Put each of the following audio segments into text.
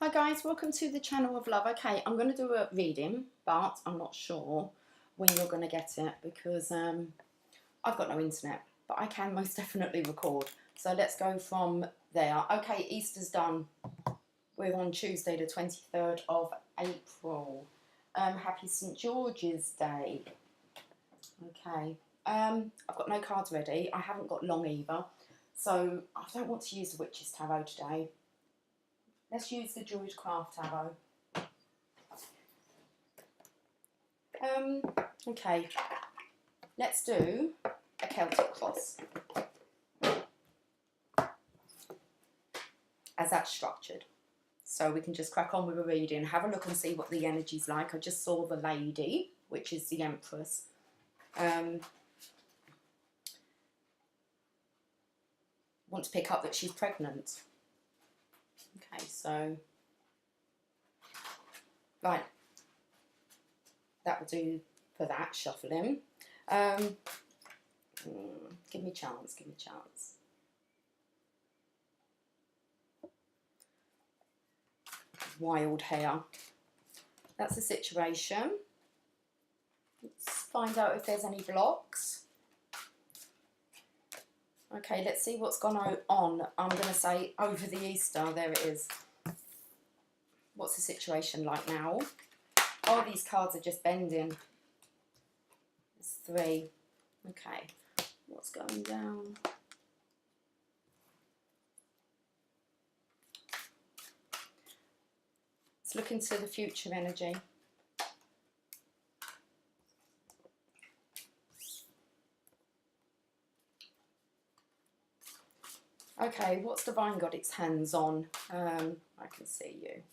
Hi guys, welcome to the channel of love. Okay, I'm going to do a reading, but I'm not sure when you're going to get it because I've got no internet, but I can most definitely record. So let's go from there. Okay, Easter's done. We're on Tuesday the 23rd of April. Happy St. George's Day. Okay, I've got no cards ready. I haven't got long either, so I don't want to use the Witch's Tarot today. Let's use the Druidcraft Tarot. Okay, let's do a Celtic cross as that's structured. So we can just crack on with a reading, have a look and see what the energy's like. I just saw the lady, which is the Empress. Want to pick up that she's pregnant. Okay, so, right, that will do for that, shuffling. Give me a chance, give me a chance. Wild hair. That's the situation. Let's find out if there's any blocks. Okay, let's see what's gone on. I'm going to say over the Easter. There it is. What's the situation like now? Oh, these cards are just bending. It's 3. Okay, what's going down? Let's look into the future energy. Okay, what's Divine got its hands on? I can see you.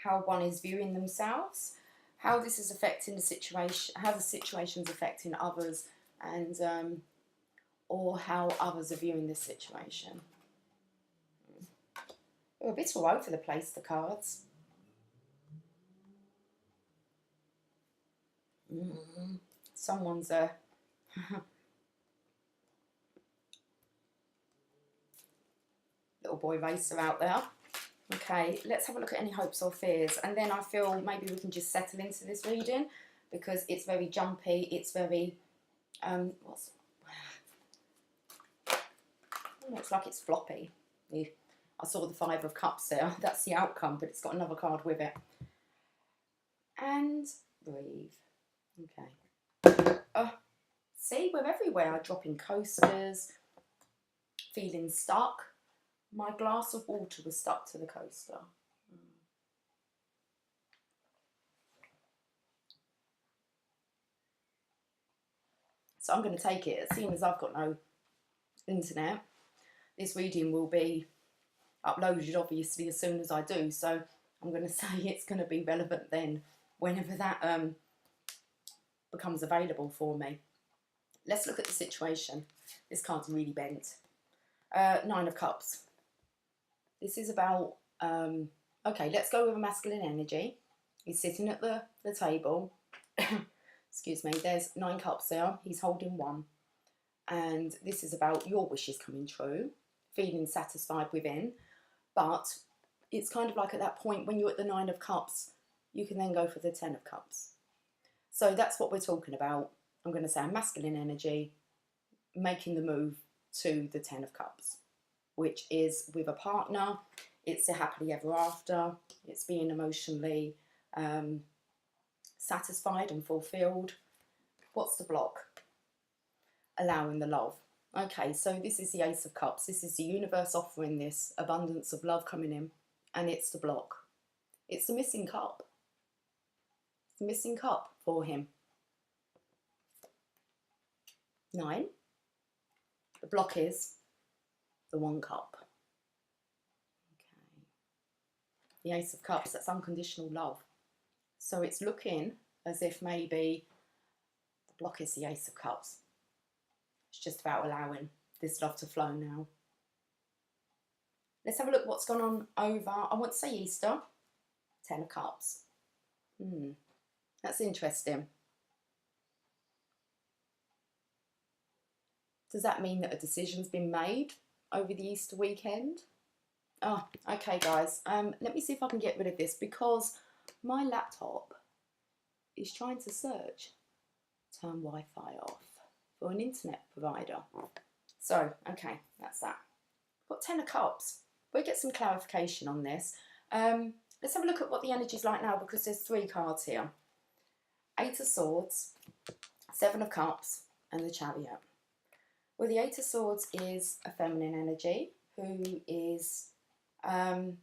How one is viewing themselves, how this is affecting the situation, how the situation's affecting others, and or how others are viewing this situation. Oh, a bit all over the place, the cards. Someone's a little boy racer out there. Okay, let's have a look at any hopes or fears, and then I feel maybe we can just settle into this reading because it's very jumpy. It's very what's looks like it's floppy. I saw the 5 of Cups there. That's the outcome, but it's got another card with it. And breathe. Okay. See, we're everywhere. Dropping coasters, feeling stuck. My glass of water was stuck to the coaster. So I'm going to take it, seeing as I've got no internet. This reading will be uploaded obviously as soon as I do, so I'm going to say it's going to be relevant then whenever that becomes available for me. Let's look at the situation. This card's really bent. 9 of Cups. This is about, okay, let's go with a masculine energy. He's sitting at the table. Excuse me, there's 9 cups there. He's holding 1. And this is about your wishes coming true, feeling satisfied within. But it's kind of like at that point when you're at the 9 of Cups, you can then go for the 10 of Cups. So that's what we're talking about. I'm going to say a masculine energy, making the move to the 10 of Cups, which is with a partner. It's a happily ever after. It's being emotionally satisfied and fulfilled. What's the block? Allowing the love. Okay, so this is the Ace of Cups. This is the universe offering this abundance of love coming in, and it's the block. It's the missing cup. It's the missing cup for him. 9. The block is the 1 cup. Okay. The Ace of Cups, that's unconditional love. So it's looking as if maybe the block is the Ace of Cups. It's just about allowing this love to flow now. Let's have a look what's gone on over, I want to say Easter. 10 of Cups. That's interesting. Does that mean that a decision's been made over the Easter weekend? Oh, okay, guys. Let me see if I can get rid of this because my laptop is trying to search. Turn Wi-Fi off for an internet provider. So, okay, that's that. Got 10 of Cups. We'll get some clarification on this. Let's have a look at what the energy's like now because there's 3 cards here. 8 of Swords, 7 of Cups, and the Chariot. Well, the 8 of Swords is a feminine energy who is, they're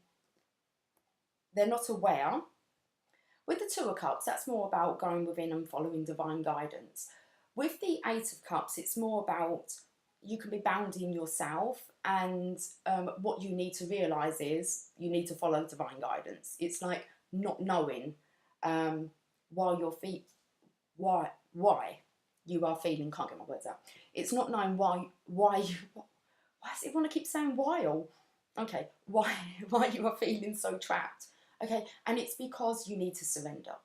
not aware. With the 2 of Cups, that's more about going within and following divine guidance. With the 8 of Cups, it's more about you can be bound in yourself, and what you need to realise is you need to follow divine guidance. It's like not knowing why you are feeling, can't get my words out. It's not knowing why does it want to keep saying while? Okay, why you are feeling so trapped. Okay, and it's because you need to surrender.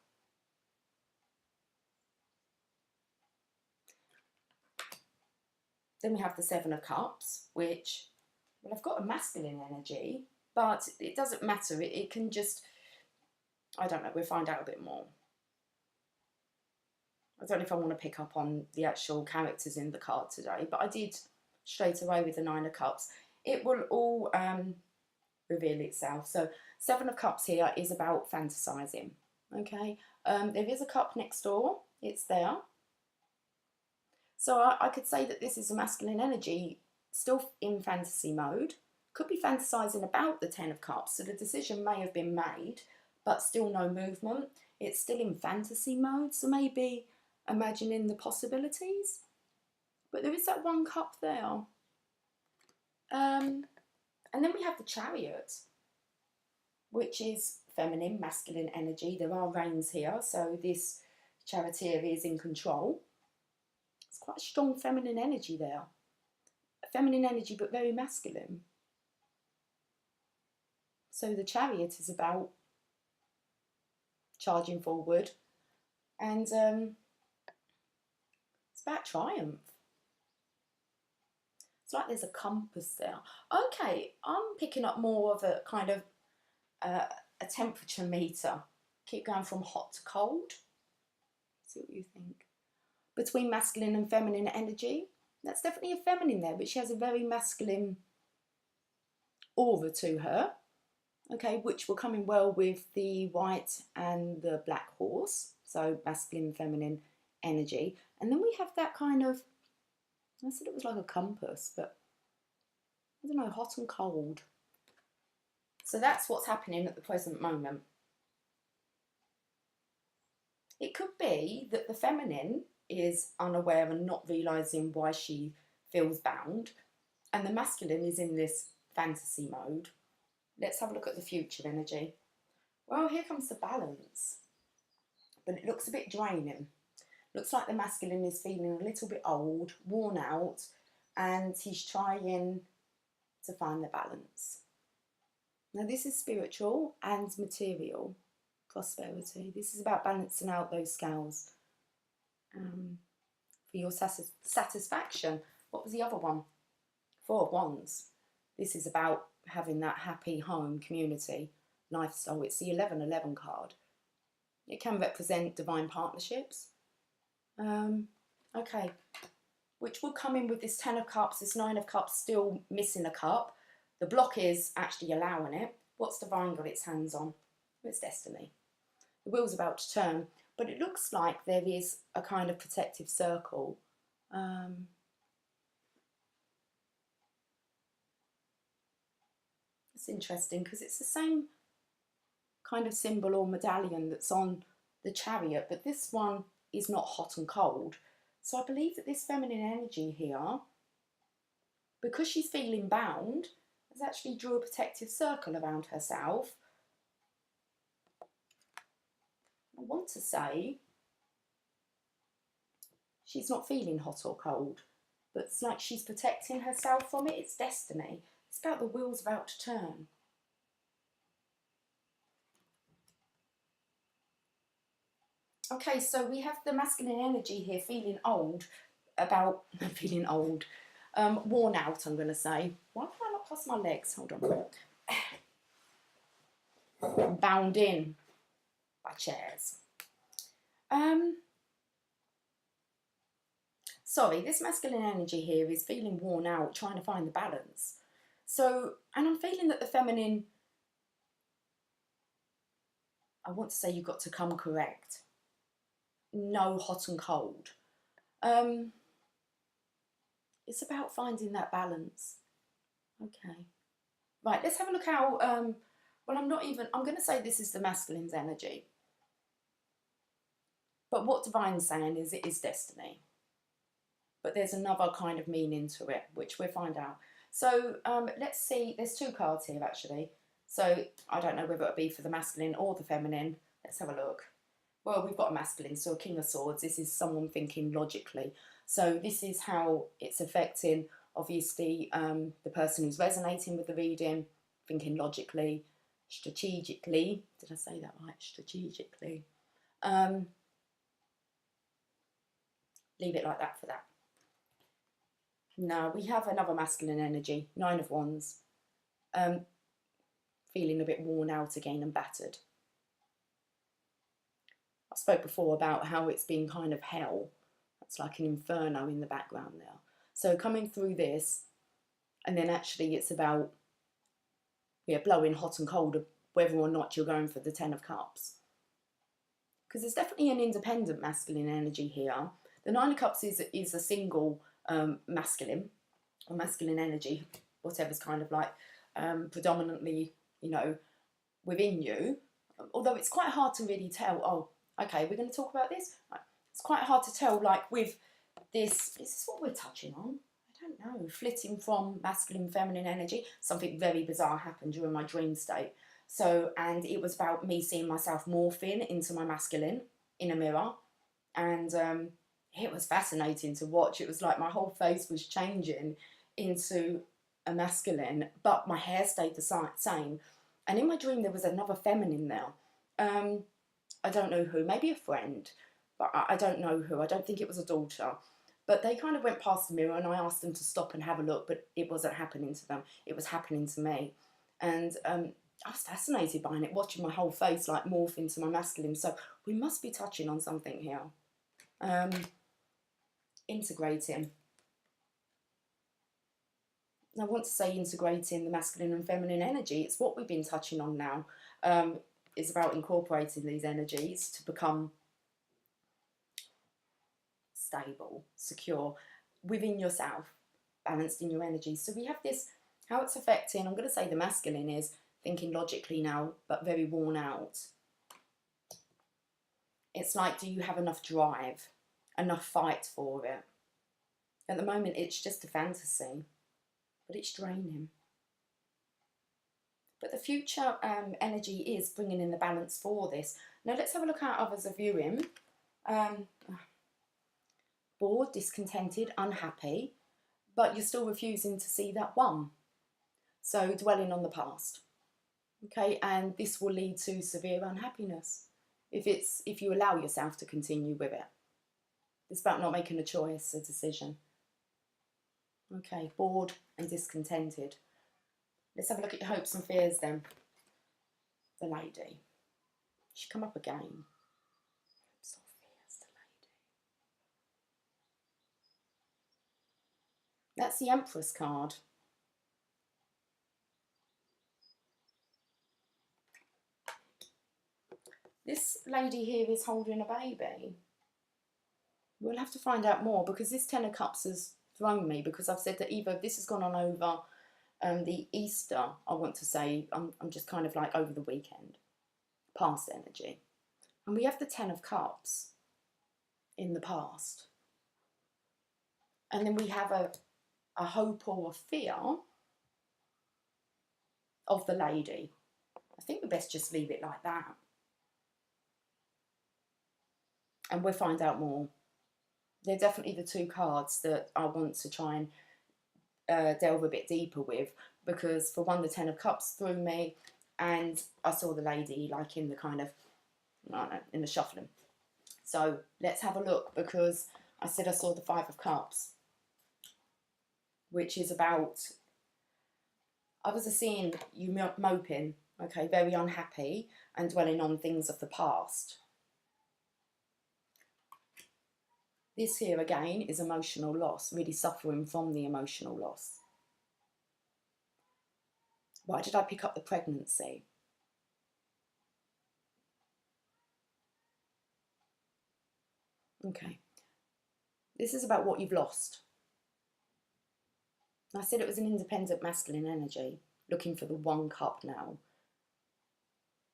Then we have the 7 of Cups, which, well, I've got a masculine energy, but it doesn't matter. It can just, I don't know, we'll find out a bit more. I don't know if I want to pick up on the actual characters in the card today, but I did straight away with the 9 of Cups. It will all reveal itself. So 7 of Cups here is about fantasizing. Okay, there is a cup next door. It's there. So I could say that this is a masculine energy still in fantasy mode. Could be fantasizing about the 10 of Cups. So the decision may have been made, but still no movement. It's still in fantasy mode. So maybe imagining the possibilities. But there is that 1 cup there. And then we have the Chariot, which is feminine, masculine energy. There are reins here, so this charioteer is in control. It's quite a strong feminine energy there. A feminine energy, but very masculine. So the Chariot is about charging forward, and it's about triumph. It's like there's a compass there. Okay, I'm picking up more of a kind of a temperature meter. Keep going from hot to cold. See what you think. Between masculine and feminine energy. That's definitely a feminine there, but she has a very masculine aura to her. Okay, which will come in well with the white and the black horse. So masculine, feminine energy. And then we have that kind of, I said it was like a compass, but I don't know, hot and cold. So that's what's happening at the present moment. It could be that the feminine is unaware and not realising why she feels bound, and the masculine is in this fantasy mode. Let's have a look at the future energy. Well, here comes the Balance, but it looks a bit draining. Looks like the masculine is feeling a little bit old, worn out, and he's trying to find the balance. Now this is spiritual and material prosperity. This is about balancing out those scales for your satisfaction. What was the other one? 4 of Wands. This is about having that happy home, community, lifestyle. It's the 1111 card. It can represent divine partnerships. Okay, which will come in with this 10 of Cups, this 9 of Cups still missing a cup. The block is actually allowing it. What's divine got its hands on? It's destiny. The wheel's about to turn, but it looks like there is a kind of protective circle. It's interesting because it's the same kind of symbol or medallion that's on the Chariot, but this one is not hot and cold. So I believe that this feminine energy here, because she's feeling bound, has actually drew a protective circle around herself. I want to say she's not feeling hot or cold, but it's like she's protecting herself from it. It's destiny. It's about the wheels about to turn. Okay, so we have the masculine energy here feeling old, about feeling old, Worn out, I'm going to say. Why can I not cross my legs? Hold on. Bound in by chairs. Sorry, this masculine energy here is feeling worn out, trying to find the balance. So, and I'm feeling that the feminine, I want to say you've got to come correct. No hot and cold. It's about finding that balance. Okay. Right, let's have a look how, well, I'm going to say this is the masculine's energy. But what Divine's saying is it is destiny. But there's another kind of meaning to it, which we'll find out. So let's see, there's 2 cards here actually. So I don't know whether it'll be for the masculine or the feminine. Let's have a look. Well, we've got a masculine, so a King of Swords. This is someone thinking logically. So this is how it's affecting, obviously, the person who's resonating with the reading, thinking logically, strategically. Did I say that right? Strategically. Leave it like that for that. Now, we have another masculine energy, 9 of Wands, feeling a bit worn out again and battered. I spoke before about how it's been kind of hell. It's like an inferno in the background there. So coming through this, and then actually it's about blowing hot and cold, whether or not you're going for the 10 of Cups. Because there's definitely an independent masculine energy here. The 9 of Cups is a single masculine, or masculine energy, whatever's kind of like predominantly, within you. Although it's quite hard to really tell, oh, okay, we're going to talk about this. It's quite hard to tell, like with this, is this what we're touching on? I don't know. Flitting from masculine, feminine energy. Something very bizarre happened during my dream state. So, and it was about me seeing myself morphing into my masculine in a mirror. And it was fascinating to watch. It was like my whole face was changing into a masculine, but my hair stayed the same. And in my dream, there was another feminine there. I don't know who, maybe a friend, but I don't know who. I don't think it was a daughter. But they kind of went past the mirror and I asked them to stop and have a look, but it wasn't happening to them. It was happening to me. And I was fascinated by it, watching my whole face like morph into my masculine. So we must be touching on something here. Integrating. I want to say integrating the masculine and feminine energy. It's what we've been touching on now. It's about incorporating these energies to become stable, secure within yourself, balanced in your energy. So we have this, how it's affecting, I'm going to say the masculine is thinking logically now, but very worn out. It's like, do you have enough drive, enough fight for it? At the moment, it's just a fantasy, but it's draining. But the future energy is bringing in the balance for this. Now let's have a look at how others are viewing. Bored, discontented, unhappy, but you're still refusing to see that one. So dwelling on the past. Okay, and this will lead to severe unhappiness if you allow yourself to continue with it. It's about not making a choice, a decision. Okay, bored and discontented. Let's have a look at your hopes and fears then. The lady. She come up again. Hopes and fears, the lady. That's the Empress card. This lady here is holding a baby. We'll have to find out more because this 10 of Cups has thrown me, because I've said that either this has gone on over the Easter, I want to say, I'm just kind of like over the weekend, past energy. And we have the 10 of Cups in the past. And then we have a hope or a fear of the lady. I think we best just leave it like that. And we'll find out more. They're definitely the 2 cards that I want to try and delve a bit deeper with, because for one, the 10 of Cups threw me, and I saw the lady like in the kind of, I don't know, in the shuffling. So let's have a look, because I said I saw the 5 of Cups. which is about, others are seeing you moping, okay, very unhappy and dwelling on things of the past. This here again is emotional loss, really suffering from the emotional loss. Why did I pick up the pregnancy? Okay. This is about what you've lost. I said it was an independent masculine energy, looking for the 1 cup now.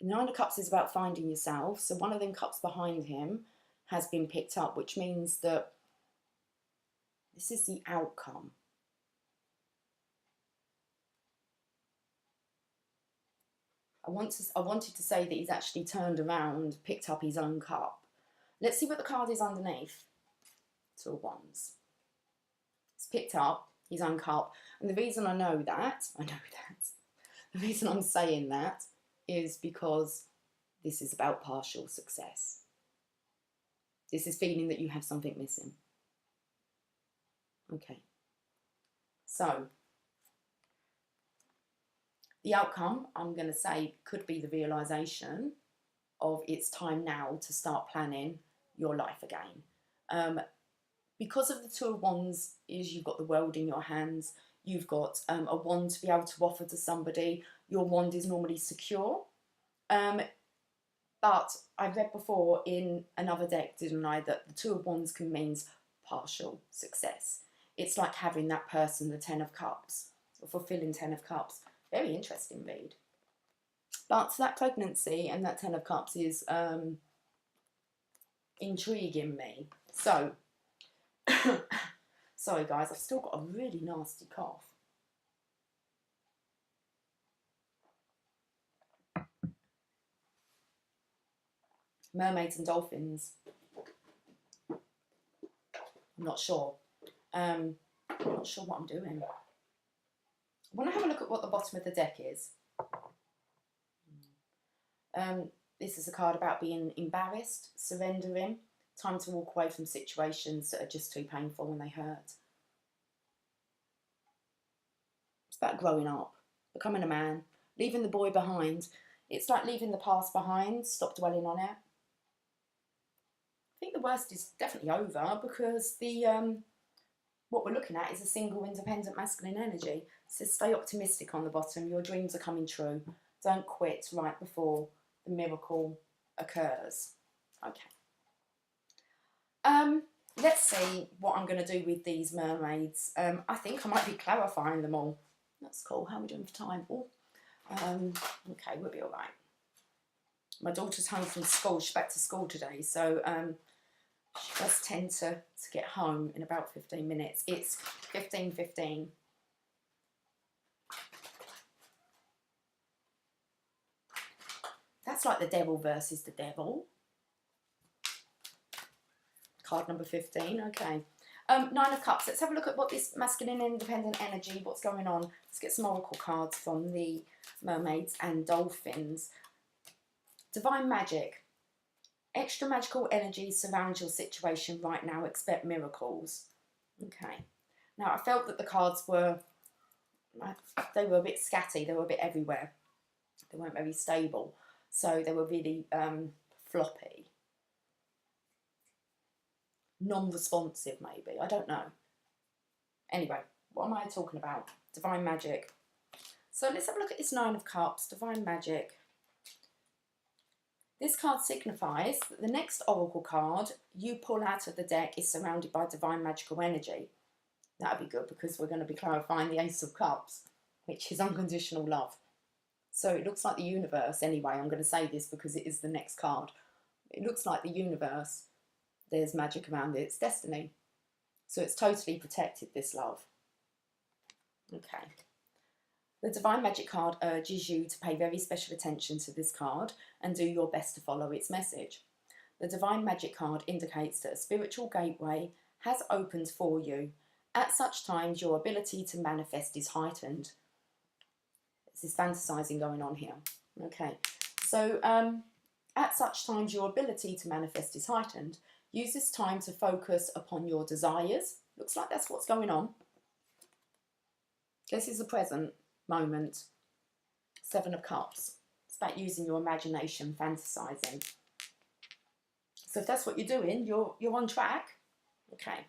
The 9 of Cups is about finding yourself. So one of them cups behind him has been picked up, which means that this is the outcome. I wanted to say that he's actually turned around, picked up his own cup. Let's see what the card is underneath. 2 of Wands. It's picked up his own cup. And the reason the reason I'm saying that is because this is about partial success. This is feeling that you have something missing. Okay. So, the outcome, I'm going to say, could be the realisation of it's time now to start planning your life again. Because of the 2 of Wands is you've got the world in your hands, you've got a wand to be able to offer to somebody. Your wand is normally secure. But I read before in another deck, didn't I, that the 2 of Wands can mean partial success. It's like having that person, the 10 of Cups, or fulfilling 10 of Cups. Very interesting read. But that pregnancy and that 10 of Cups is intriguing me. So, sorry guys, I've still got a really nasty cough. Mermaids and dolphins. I'm not sure. I'm not sure what I'm doing. I want to have a look at what the bottom of the deck is. This is a card about being embarrassed, surrendering, time to walk away from situations that are just too painful and they hurt. It's about growing up, becoming a man, leaving the boy behind. It's like leaving the past behind, stop dwelling on it. I think the worst is definitely over because what we're looking at is a single independent masculine energy. So stay optimistic on the bottom. Your dreams are coming true. Don't quit right before the miracle occurs. Okay. Let's see what I'm going to do with these mermaids. I think I might be clarifying them all. That's cool. How are we doing for time? Oh, okay, we'll be all right. My daughter's home from school. She's back to school today, so she does tend to get home in about 15 minutes. It's 15:15. That's like the devil versus the devil. Card number 15, okay. 9 of Cups. Let's have a look at what this masculine independent energy, what's going on. Let's get some oracle cards from the mermaids and dolphins. Divine magic. Extra magical energy surrounds your situation right now. Expect miracles. Okay. Now, I felt that the cards were, they were a bit scatty. They were a bit everywhere. They weren't very stable. So they were really floppy. Non-responsive, maybe. I don't know. Anyway, what am I talking about? Divine magic. So let's have a look at this 9 of Cups. Divine magic. This card signifies that the next oracle card you pull out of the deck is surrounded by divine magical energy. That'd be good because we're going to be clarifying the Ace of Cups, which is unconditional love. So it looks like the universe, anyway, I'm going to say this because it is the next card. It looks like the universe, there's magic around it, it's destiny. So it's totally protected, this love. Okay. The Divine Magic card urges you to pay very special attention to this card and do your best to follow its message. The Divine Magic card indicates that a spiritual gateway has opened for you. At such times, your ability to manifest is heightened. This is fantasizing going on here. Okay, so at such times, your ability to manifest is heightened. Use this time to focus upon your desires. Looks like that's what's going on. This is the present moment. Seven of Cups. It's about using your imagination, fantasizing. So if that's what you're doing, you're on track. Okay.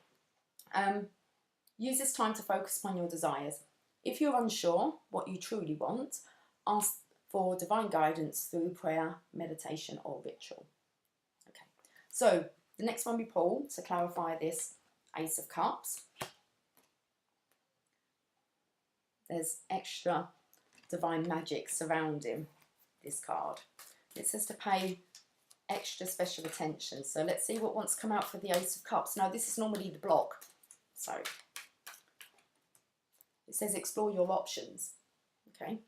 Use this time to focus upon your desires. If you're unsure what you truly want, ask for divine guidance through prayer, meditation, or ritual. Okay. So the next one we pull to clarify this Ace of Cups. There's extra divine magic surrounding this card. It says to pay extra special attention. So let's see what wants to come out for the Ace of Cups. Now this is normally the block. So it says explore your options. Okay.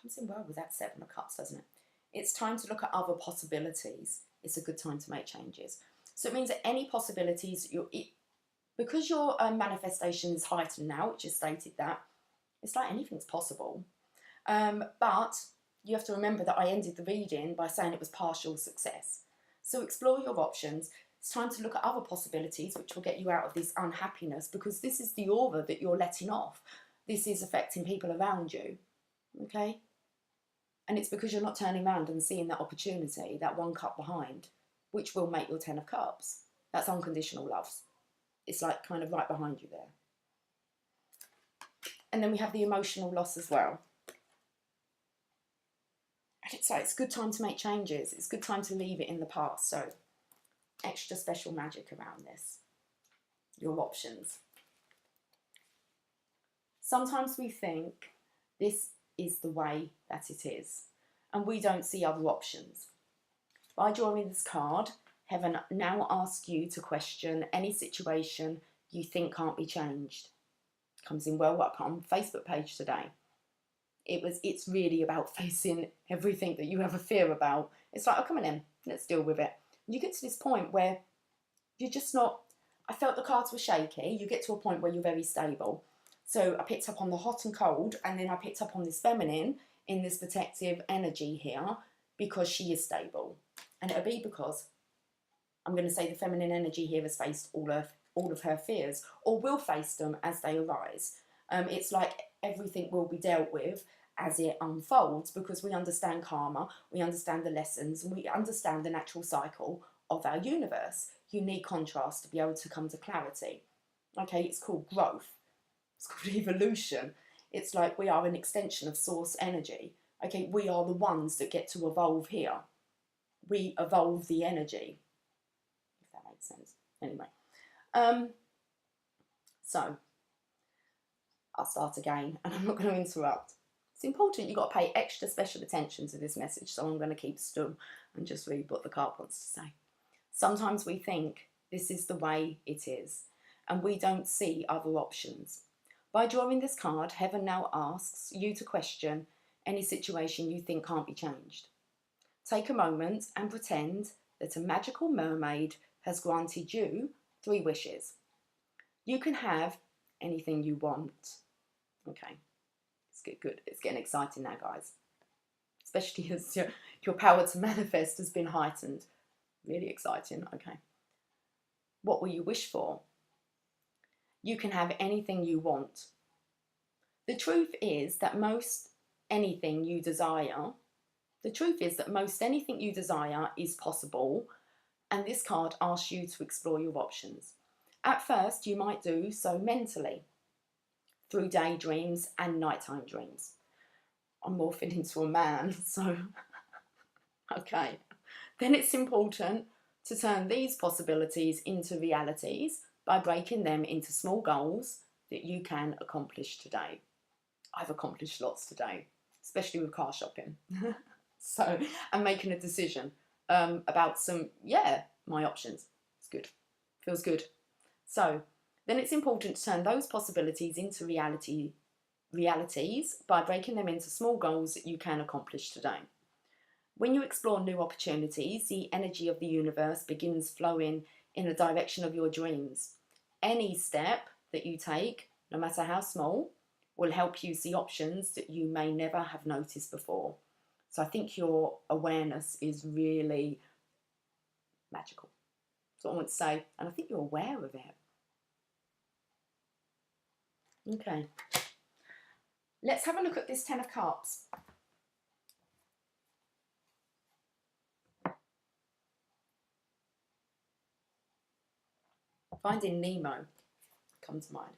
Comes in well with that Seven of Cups, doesn't it? It's time to look at other possibilities. It's a good time to make changes. So it means that any possibilities, because your manifestation is heightened now, which is stated that, it's like anything's possible. But you have to remember that I ended the reading by saying it was partial success. So explore your options. It's time to look at other possibilities which will get you out of this unhappiness, because this is the aura that you're letting off. This is affecting people around you. Okay? And it's because you're not turning around and seeing that opportunity, that one cup behind, which will make your Ten of Cups. That's unconditional love. It's like kind of right behind you there. And then we have the emotional loss as well. And it's like, it's a good time to make changes. It's a good time to leave it in the past. So extra special magic around this. Your options. Sometimes we think this is the way that it is, and we don't see other options. By drawing this card, Heaven now asks you to question any situation you think can't be changed. Comes in well up on Facebook page today. It's really about facing everything that you have a fear about. It's like, oh, come on in, let's deal with it. You get to this point where you're just not, I felt the cards were shaky. You get to a point where you're very stable. So I picked up on the hot and cold, and then I picked up on this feminine in this protective energy here, because she is stable. And it'll be because I'm going to say the feminine energy here has faced all of her fears, or will face them as they arise. It's like everything will be dealt with as it unfolds, because we understand karma, we understand the lessons, and we understand the natural cycle of our universe. You need contrast to be able to come to clarity. Okay, it's called growth. It's called evolution. It's like we are an extension of source energy. Okay, we are the ones that get to evolve here. We evolve the energy, if that makes sense. Anyway, so I'll start again, and I'm not going to interrupt. It's important. You've got to pay extra special attention to this message, so I'm going to keep still and just read what the card wants to say. Sometimes we think this is the way it is, and we don't see other options. By drawing this card, Heaven now asks you to question any situation you think can't be changed. Take a moment and pretend that a magical mermaid has granted you 3 wishes. You can have anything you want. Okay, it's good. It's getting exciting now, guys. Especially as your power to manifest has been heightened. Really exciting. Okay. What will you wish for? You can have anything you want. The truth is that most anything you desire is possible, and this card asks you to explore your options. At first, you might do so mentally, through daydreams and nighttime dreams. I'm morphing into a man, so okay. Then it's important to turn these possibilities into realities by breaking them into small goals that you can accomplish today. I've accomplished lots today, especially with car shopping. So I'm making a decision about my options. It's good. Feels good. So then it's important to turn those possibilities into realities by breaking them into small goals that you can accomplish today. When you explore new opportunities, the energy of the universe begins flowing in the direction of your dreams. Any step that you take, no matter how small, will help you see options that you may never have noticed before. So I think your awareness is really magical. That's what I want to say. And I think you're aware of it. Okay. let's have a look at this Ten of Cups. Finding Nemo come to mind,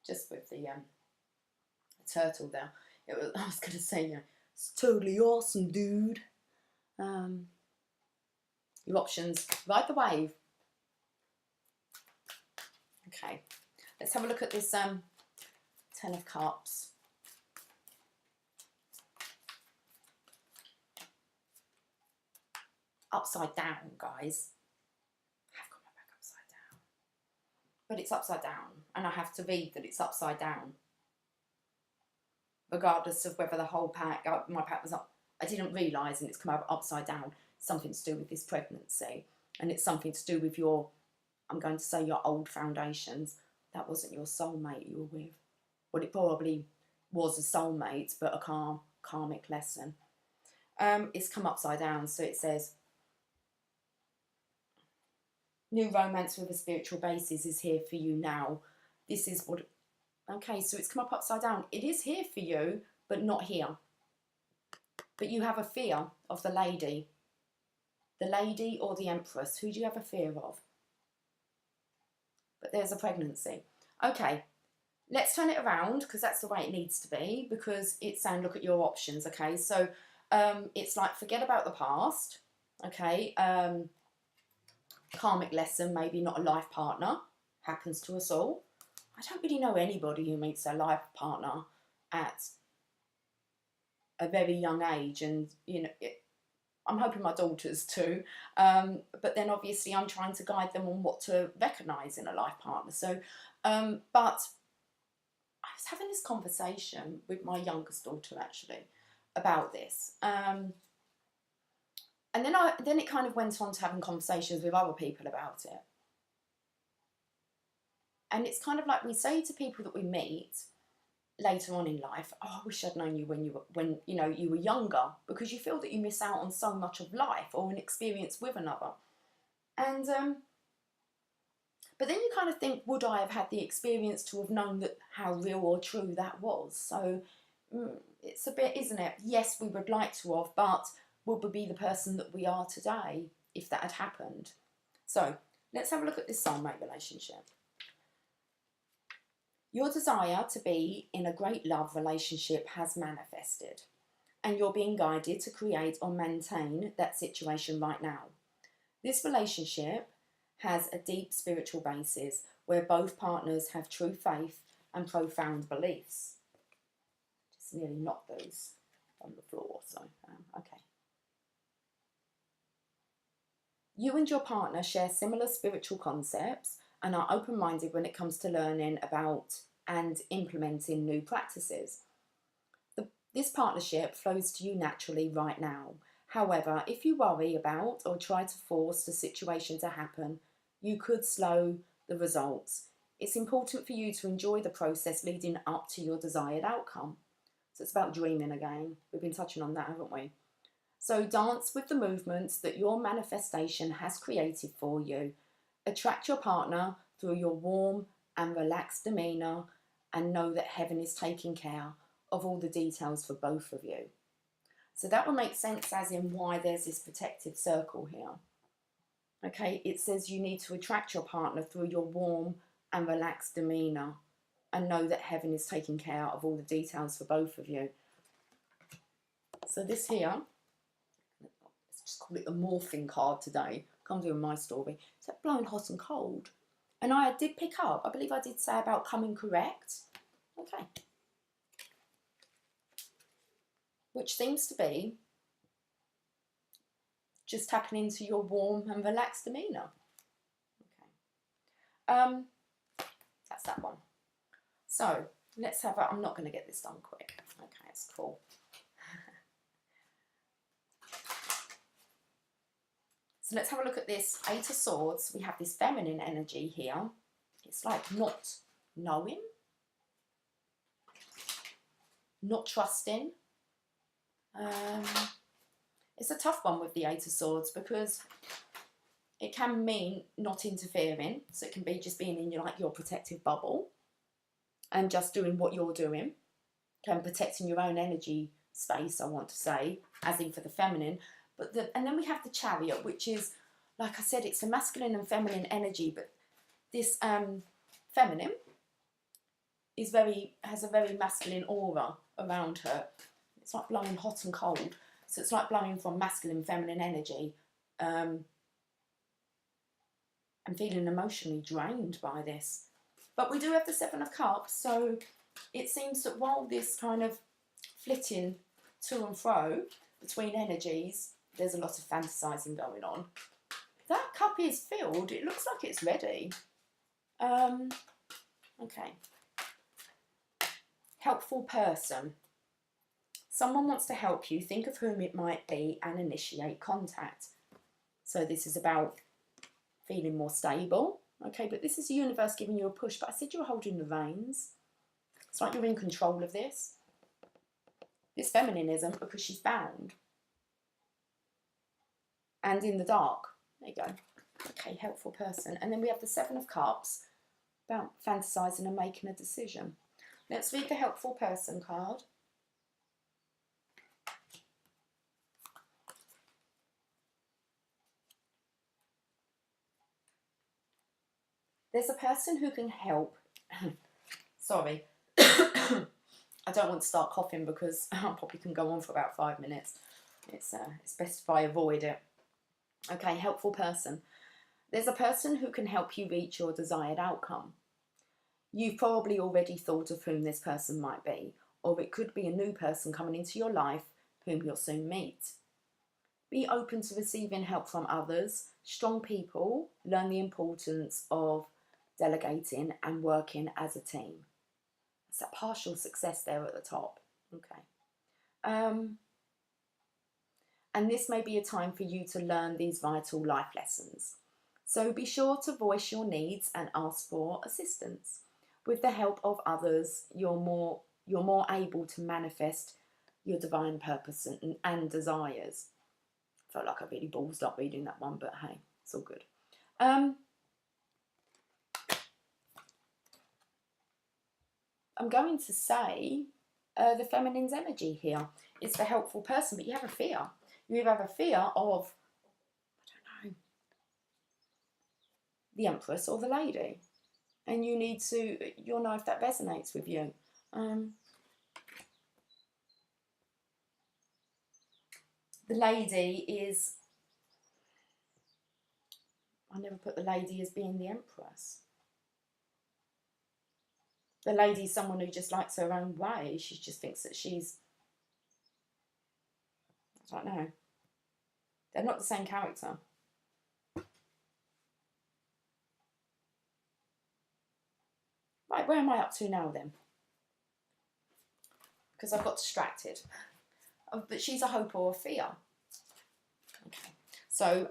just with the turtle there. I was going to say, it's totally awesome, dude. Your options, ride the wave. Okay, let's have a look at this Ten of Cups. Upside down, guys. I've got my back upside down. But it's upside down, and I have to read that it's upside down. Regardless of whether the whole pack, my pack was up, I didn't realise, and it's come out upside down. Something to do with this pregnancy, and it's something to do with your, I'm going to say, your old foundations. That wasn't your soulmate you were with. Well, it probably was a soulmate, but a karmic lesson. It's come upside down, so it says, new romance with a spiritual basis is here for you now. This is what, okay, so it's come up upside down. It is here for you, but not here. But you have a fear of the lady. The lady or the Empress. Who do you have a fear of? But there's a pregnancy. Okay, let's turn it around, because that's the way it needs to be, because it's saying look at your options, okay? So it's like forget about the past, okay? Karmic lesson, maybe not a life partner. Happens to us all. I don't really know anybody who meets their life partner at a very young age, and I'm hoping my daughters too, but then obviously I'm trying to guide them on what to recognise in a life partner. So, but I was having this conversation with my youngest daughter actually about this, and then it kind of went on to having conversations with other people about it. And it's kind of like we say to people that we meet later on in life, oh, I wish I'd known you when you were younger, because you feel that you miss out on so much of life or an experience with another. And but then you kind of think, would I have had the experience to have known that how real or true that was? So it's a bit, isn't it? Yes, we would like to have, but would we be the person that we are today if that had happened? So let's have a look at this soulmate relationship. Your desire to be in a great love relationship has manifested, and you're being guided to create or maintain that situation right now. This relationship has a deep spiritual basis where both partners have true faith and profound beliefs. Just nearly knocked those on the floor, so okay. You and your partner share similar spiritual concepts and are open-minded when it comes to learning about and implementing new practices. This partnership flows to you naturally right now. However, if you worry about or try to force the situation to happen, you could slow the results. It's important for you to enjoy the process leading up to your desired outcome. So it's about dreaming again. We've been touching on that, haven't we? So dance with the movements that your manifestation has created for you. Attract your partner through your warm and relaxed demeanour, and know that heaven is taking care of all the details for both of you. So that will make sense as in why there's this protective circle here. Okay, it says you need to attract your partner through your warm and relaxed demeanour, and know that heaven is taking care of all the details for both of you. So this here, let's just call it the morphing card today. Come doing my story. It's like blowing hot and cold. And I did pick up, I believe I did say about coming correct. Okay. Which seems to be just tapping into your warm and relaxed demeanour. Okay. That's that one. So let's have I'm not going to get this done quick. Okay, it's cool. So let's have a look at this Eight of Swords. We have this feminine energy here. It's like not knowing, not trusting. It's a tough one with the Eight of Swords, because it can mean not interfering. So it can be just being in your protective bubble and just doing what you're doing. and protecting your own energy space, I want to say, as in for the feminine. And then we have the Chariot, which is, like I said, it's a masculine and feminine energy, but this feminine has a very masculine aura around her. It's like blowing hot and cold. So it's like blowing from masculine, feminine energy. I'm feeling emotionally drained by this. But we do have the Seven of Cups, so it seems that while this kind of flitting to and fro between energies, there's a lot of fantasizing going on. That cup is filled. It looks like it's ready. Okay. Helpful person. Someone wants to help you. Think of whom it might be and initiate contact. So this is about feeling more stable. Okay, but this is the universe giving you a push. But I said you're holding the reins. It's like you're in control of this. This feminine isn't, because she's bound. And in the dark. There you go. Okay, helpful person. And then we have the Seven of Cups, about fantasizing and making a decision. Let's read the helpful person card. There's a person who can help. Sorry. I don't want to start coughing because I probably can go on for about 5 minutes. It's best if I avoid it. Okay, helpful person. There's a person who can help you reach your desired outcome. You've probably already thought of whom this person might be, or it could be a new person coming into your life whom you'll soon meet. Be open to receiving help from others. Strong people learn the importance of delegating and working as a team. It's a partial success there at the top. Okay. And this may be a time for you to learn these vital life lessons. So be sure to voice your needs and ask for assistance. With the help of others, you're more able to manifest your divine purpose and desires. I felt like I really ballsed up reading that one, but hey, it's all good. I'm going to say the feminine's energy here. It's the helpful person, but you have a fear. You have a fear of, I don't know, the Empress or the Lady. And you'll know if that resonates with you. The Lady is, I never put the Lady as being the Empress. The Lady is someone who just likes her own way. She just thinks that she's, I don't know. They're not the same character. Right, where am I up to now then? Because I've got distracted. Oh, but she's a hope or a fear. Okay, so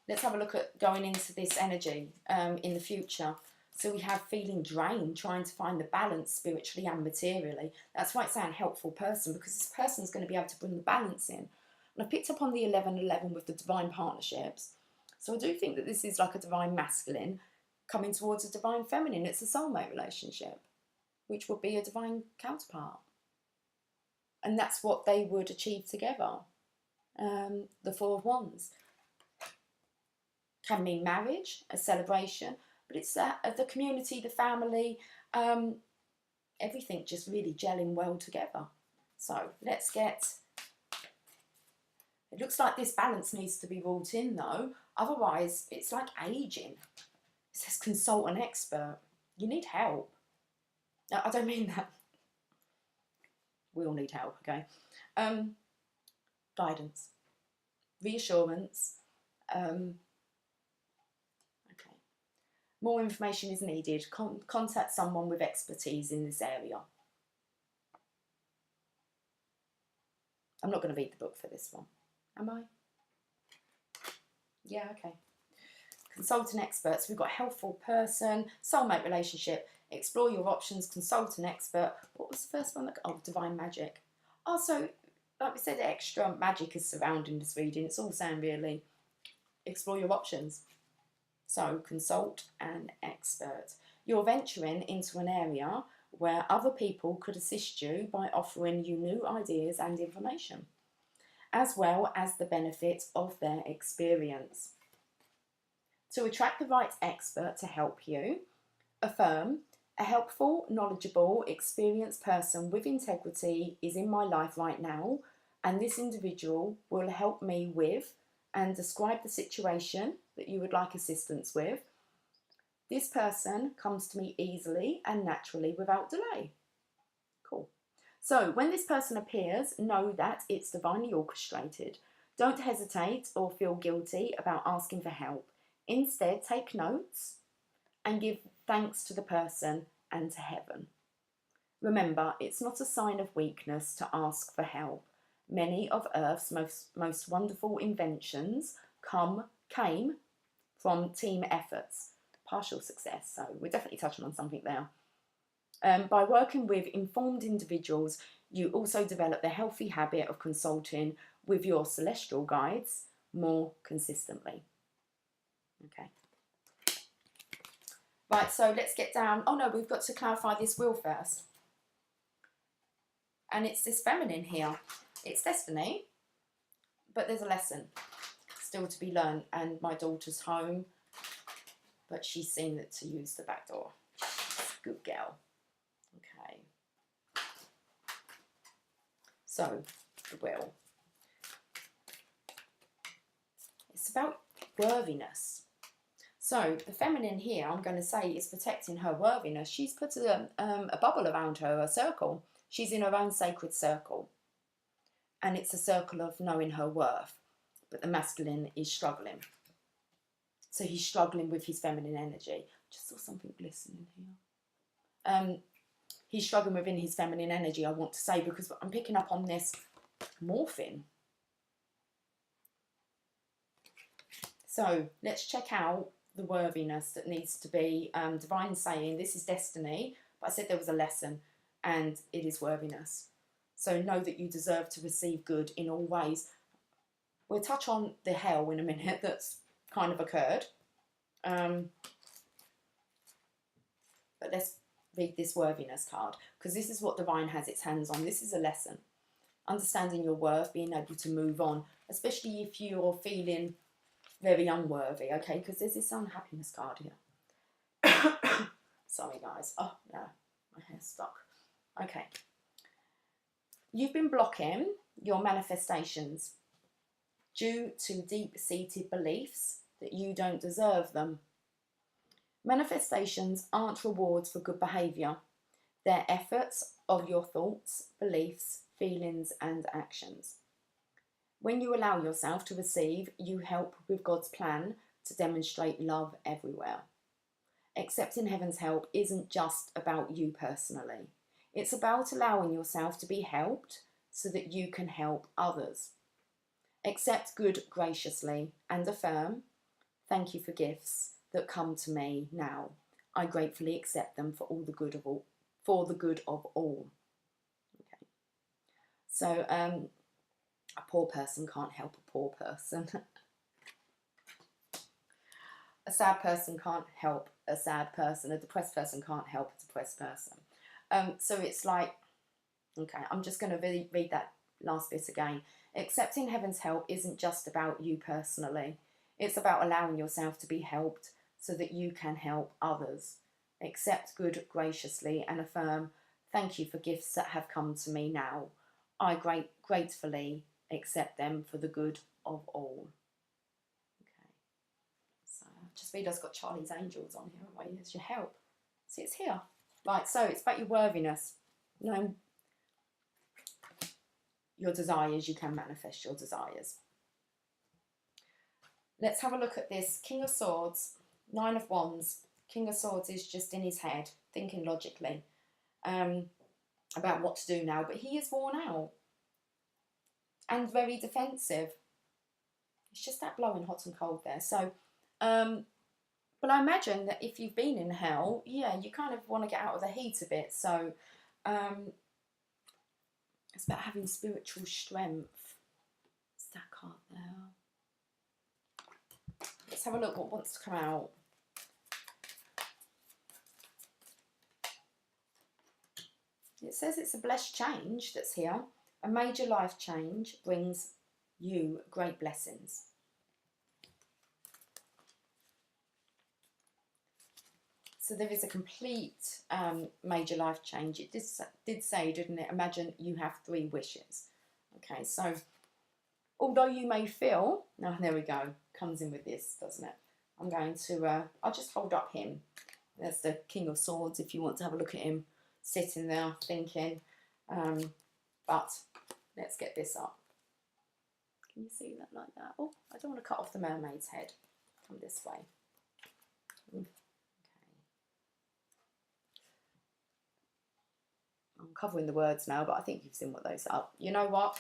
let's have a look at going into this energy in the future. So we have feeling drained, trying to find the balance spiritually and materially. That's why it's saying helpful person, because this person's going to be able to bring the balance in. And I picked up on the 1111 with the divine partnerships. So I do think that this is like a divine masculine coming towards a divine feminine. It's a soulmate relationship, which would be a divine counterpart. And that's what they would achieve together. The Four of Wands can mean marriage, a celebration, but it's the community, the family, everything just really gelling well together. So let's get, it looks like this balance needs to be brought in though, otherwise it's like aging. It says consult an expert. You need help. No, I don't mean that. We all need help, okay? Guidance, reassurance. Okay. More information is needed. Contact someone with expertise in this area. I'm not going to read the book for this one, am I? Yeah, okay. Consult an expert. So we've got helpful person, soulmate relationship, explore your options, consult an expert. What was the first one? Oh, divine magic. Also, like we said, extra magic is surrounding this reading. It's all saying really, explore your options. So consult an expert. You're venturing into an area where other people could assist you by offering you new ideas and information, as well as the benefit of their experience. To attract the right expert to help you, affirm, a helpful, knowledgeable, experienced person with integrity is in my life right now, and this individual will help me with and describe the situation that you would like assistance with. This person comes to me easily and naturally without delay. Cool. So when this person appears, know that it's divinely orchestrated. Don't hesitate or feel guilty about asking for help. Instead, take notes and give thanks to the person and to heaven. Remember, it's not a sign of weakness to ask for help. Many of Earth's most wonderful inventions came from team efforts. Partial success, so we're definitely touching on something there. By working with informed individuals, you also develop the healthy habit of consulting with your celestial guides more consistently. Okay. Right, so let's get down. Oh no, we've got to clarify this wheel first. And it's this feminine here. It's destiny, but there's a lesson still to be learned. And my daughter's home, but she's seen it to use the back door. Good girl. Okay. So, the wheel. It's about worthiness. So, the feminine here, I'm going to say, is protecting her worthiness. She's put a bubble around her, a circle. She's in her own sacred circle. And it's a circle of knowing her worth. But the masculine is struggling. So he's struggling with his feminine energy. Just saw something glistening here. He's struggling within his feminine energy, I want to say, because I'm picking up on this morphing. So let's check out the worthiness that needs to be. Divine saying, this is destiny, but I said there was a lesson, and it is worthiness. So know that you deserve to receive good in all ways. We'll touch on the hell in a minute that's kind of occurred. But let's read this worthiness card, because this is what Divine has its hands on. This is a lesson. Understanding your worth, being able to move on, especially if you're feeling very unworthy, okay? Because there's this unhappiness card here. Sorry, guys. Oh, yeah, my hair's stuck. Okay. You've been blocking your manifestations due to deep-seated beliefs that you don't deserve them. Manifestations aren't rewards for good behaviour. They're efforts of your thoughts, beliefs, feelings and actions. When you allow yourself to receive, you help with God's plan to demonstrate love everywhere. Accepting heaven's help isn't just about you personally. It's about allowing yourself to be helped so that you can help others. Accept good graciously and affirm, thank you for gifts that come to me now. I gratefully accept them for the good of all. Okay. So a poor person can't help a poor person. A sad person can't help a sad person. A depressed person can't help a depressed person. So it's like, okay, I'm just going to read that last bit again. Accepting heaven's help isn't just about you personally. It's about allowing yourself to be helped so that you can help others. Accept good graciously and affirm, thank you for gifts that have come to me now. I gratefully accept them for the good of all. Okay. So just read, I've got Charlie's Angels on here. Wait, here's your help. See, it's here. Right, so it's about your worthiness. You know, your desires, you can manifest your desires. Let's have a look at this. King of Swords, Nine of Wands. King of Swords is just in his head, thinking logically about what to do now. But he is worn out and very defensive. It's just that blowing hot and cold there. So, but I imagine that if you've been in hell, yeah, you kind of want to get out of the heat a bit. So, it's about having spiritual strength. It's that card there. Let's have a look what wants to come out. It says it's a blessed change that's here. A major life change brings you great blessings. So there is a complete major life change. It did say, didn't it? Imagine you have 3 wishes. Okay, so although you may feel, now there we go, comes in with this, doesn't it? I'm going to, I'll just hold up him. There's the King of Swords if you want to have a look at him sitting there thinking. But let's get this up. Can you see that like that? Oh, I don't want to cut off the mermaid's head. Come this way. Okay. I'm covering the words now, but I think you've seen what those are. You know what?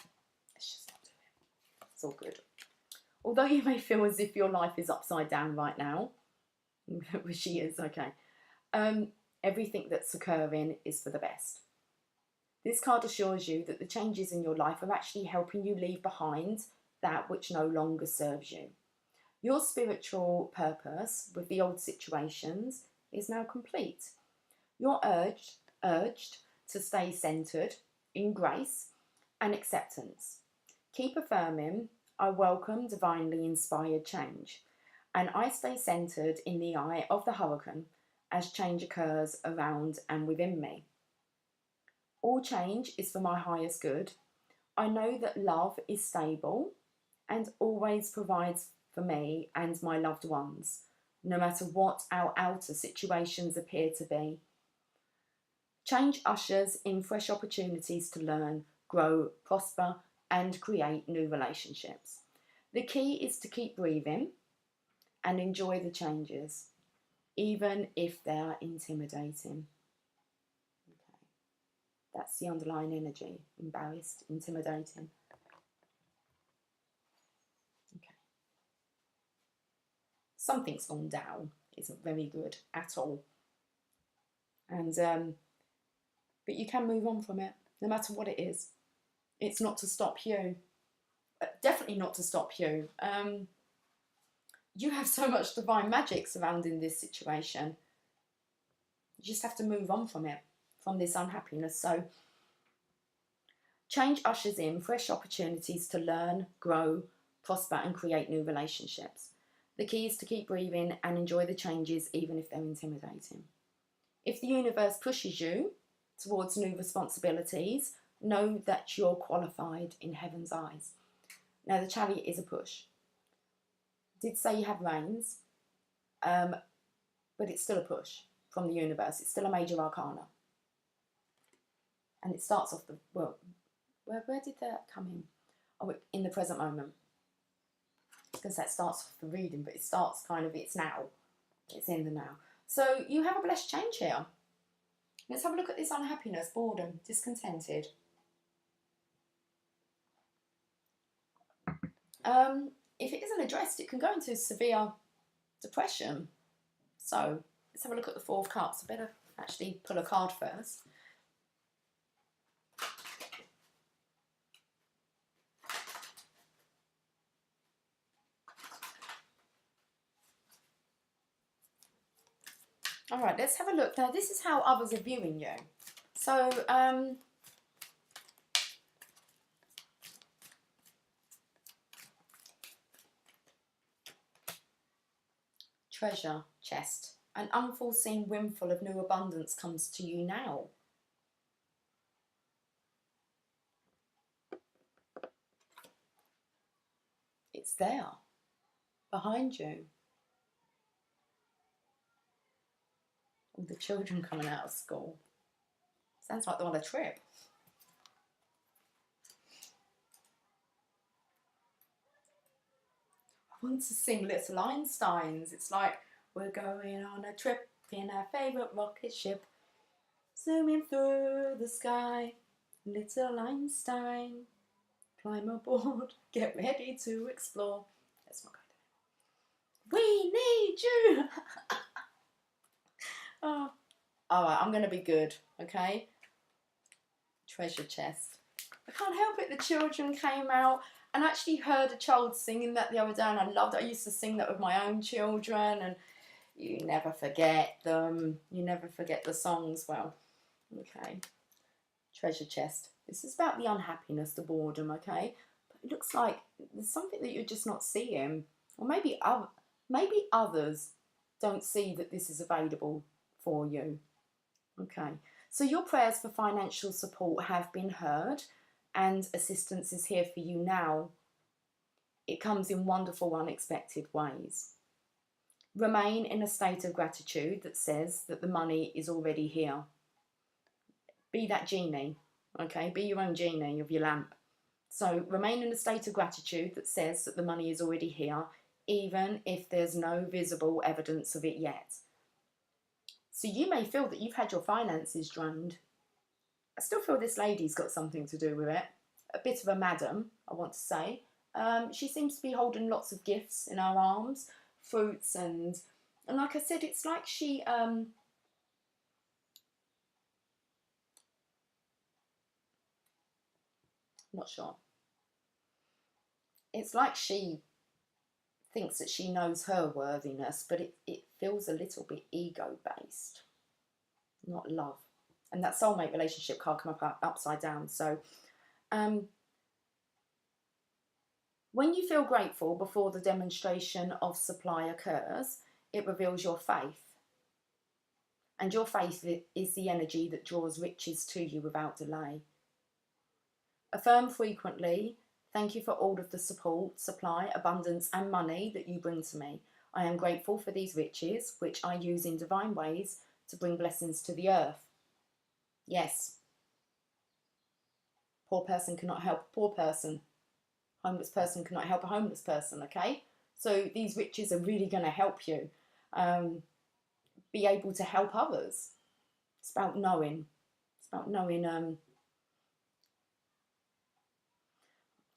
Let's just not do it. It's all good. Although you may feel as if your life is upside down right now, which she is, okay, everything that's occurring is for the best. This card assures you that the changes in your life are actually helping you leave behind that which no longer serves you. Your spiritual purpose with the old situations is now complete. You're urged to stay centered in grace and acceptance. Keep affirming, I welcome divinely inspired change, and I stay centered in the eye of the hurricane as change occurs around and within me. All change is for my highest good. I know that love is stable and always provides for me and my loved ones, no matter what our outer situations appear to be. Change ushers in fresh opportunities to learn, grow, prosper, and create new relationships. The key is to keep breathing and enjoy the changes, even if they're intimidating. Okay. That's the underlying energy. Embarrassed, intimidating. Okay. Something's gone down. Isn't very good at all. And but you can move on from it, no matter what it is. It's not to stop you. Definitely not to stop you. You have so much divine magic surrounding this situation. You just have to move on from it, from this unhappiness. So change ushers in fresh opportunities to learn, grow, prosper, and create new relationships. The key is to keep breathing and enjoy the changes, even if they're intimidating. If the universe pushes you towards new responsibilities, know that you're qualified in heaven's eyes. Now, the Chariot is a push. I did say you have reins, but it's still a push from the universe. It's still a major arcana. And it starts off the, well, where did that come in? Oh, in the present moment. I was going to say it starts off the reading, but it starts kind of, it's now. It's in the now. So you have a blessed change here. Let's have a look at this unhappiness, boredom, discontented. If it isn't addressed, it can go into severe depression. So let's have a look at the Four of Cups. I better actually pull a card first. All right, let's have a look. Now, this is how others are viewing you. So, treasure chest. An unforeseen windfall of new abundance comes to you now. It's there, behind you. All the children coming out of school. Sounds like they're on a trip. I want to sing Little Einsteins. It's like, we're going on a trip in our favourite rocket ship, zooming through the sky. Little Einstein, climb aboard, get ready to explore. Let's not go there. We need you. Oh. Alright, I'm going to be good, okay? Treasure chest. I can't help it, the children came out, and I actually heard a child singing that the other day, and I loved it. I used to sing that with my own children, and you never forget them. You never forget the songs. Well, okay. Treasure chest. This is about the unhappiness, the boredom, okay? But it looks like there's something that you're just not seeing. Or maybe others don't see that this is available for you. Okay, so your prayers for financial support have been heard and assistance is here for you now. It comes in wonderful, unexpected ways. Remain in a state of gratitude that says that the money is already here. Be that genie, okay? Be your own genie of your lamp. So remain in a state of gratitude that says that the money is already here, even if there's no visible evidence of it yet. So you may feel that you've had your finances drained. I still feel this lady's got something to do with it. A bit of a madam, I want to say. She seems to be holding lots of gifts in her arms, fruits, and like I said, it's like she not sure. It's like she thinks that she knows her worthiness, but it feels a little bit ego-based, not love. And that soulmate relationship card come up upside down. So when you feel grateful before the demonstration of supply occurs, it reveals your faith. And your faith is the energy that draws riches to you without delay. Affirm frequently, thank you for all of the support, supply, abundance and money that you bring to me. I am grateful for these riches, which I use in divine ways to bring blessings to the earth. Yes. Poor person cannot help a poor person. Homeless person cannot help a homeless person, okay? So these riches are really going to help you be able to help others. It's about knowing. It's about knowing.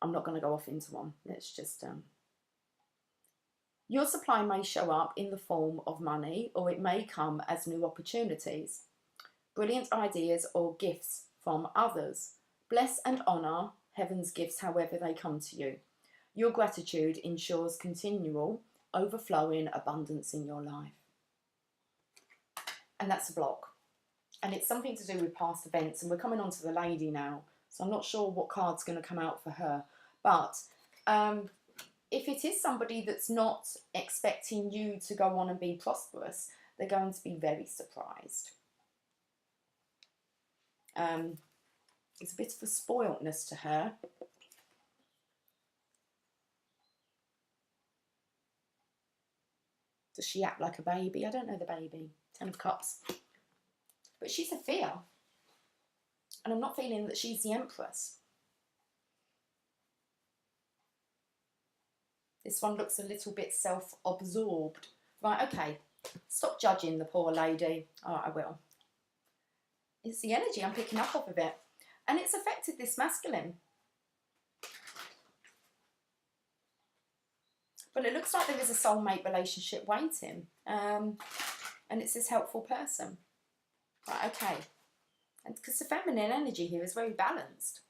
I'm not going to go off into one. Let's just. Your supply may show up in the form of money, or it may come as new opportunities, brilliant ideas, or gifts from others. Bless and honour heaven's gifts however they come to you. Your gratitude ensures continual, overflowing abundance in your life. And that's a block. And it's something to do with past events. And we're coming on to the lady now. So I'm not sure what card's going to come out for her. But if it is somebody that's not expecting you to go on and be prosperous, they're going to be very surprised. There's a bit of a spoiltness to her. Does she act like a baby? I don't know the baby. 10 of Cups. But she's a fear. And I'm not feeling that she's the Empress. This one looks a little bit self-absorbed. Right, okay. Stop judging the poor lady. Oh, I will. It's the energy I'm picking up off of it. And it's affected this masculine. But it looks like there is a soulmate relationship waiting. And it's this helpful person. Right, okay. And because the feminine energy here is very balanced.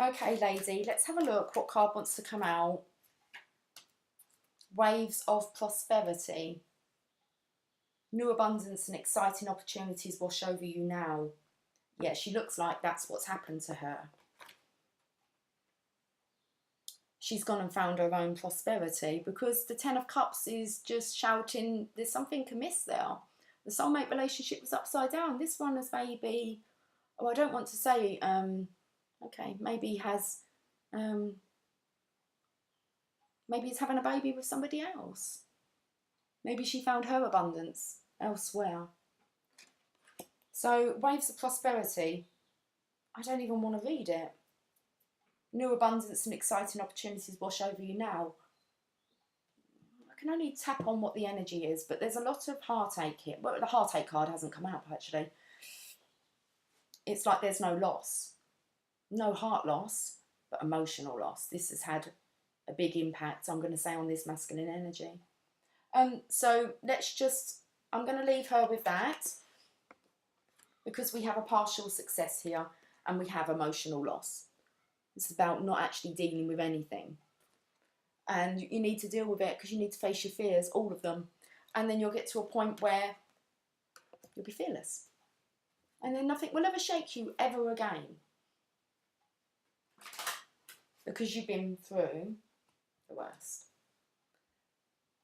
Okay, lady, let's have a look what card wants to come out. Waves of prosperity. New abundance and exciting opportunities wash over you now. Yeah, she looks like that's what's happened to her. She's gone and found her own prosperity because the 10 of Cups is just shouting, there's something amiss there. The soulmate relationship was upside down. This one is maybe, oh, I don't want to say, okay, maybe has, maybe he's having a baby with somebody else. Maybe she found her abundance elsewhere. So, waves of prosperity. I don't even want to read it. New abundance and exciting opportunities wash over you now. I can only tap on what the energy is, but there's a lot of heartache here. Well, the heartache card hasn't come out, actually. It's like there's no loss. No heart loss, but emotional loss. This has had a big impact, I'm going to say, on this masculine energy. So let's just, I'm going to leave her with that because we have a partial success here and we have emotional loss. It's about not actually dealing with anything. and you need to deal with it because you need to face your fears, all of them. And then you'll get to a point where you'll be fearless. And then nothing will ever shake you ever again. Because you've been through the worst.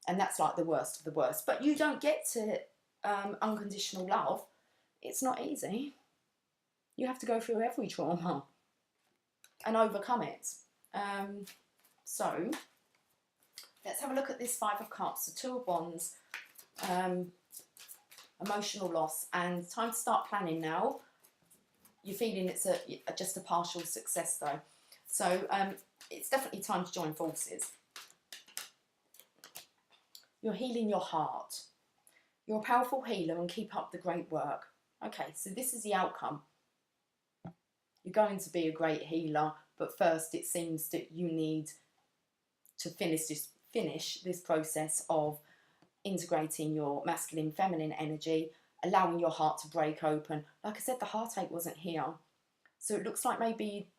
And that's like the worst of the worst. But you don't get to unconditional love. It's not easy. You have to go through every trauma and overcome it. So let's have a look at this Five of Cups, the Two of Wands, emotional loss, and time to start planning now. You're feeling it's just a partial success though. So it's definitely time to join forces. You're healing your heart. You're a powerful healer and keep up the great work. Okay, so this is the outcome. You're going to be a great healer, but first it seems that you need to finish this process of integrating your masculine, feminine energy, allowing your heart to break open. Like I said, the heartache wasn't here. So it looks like maybe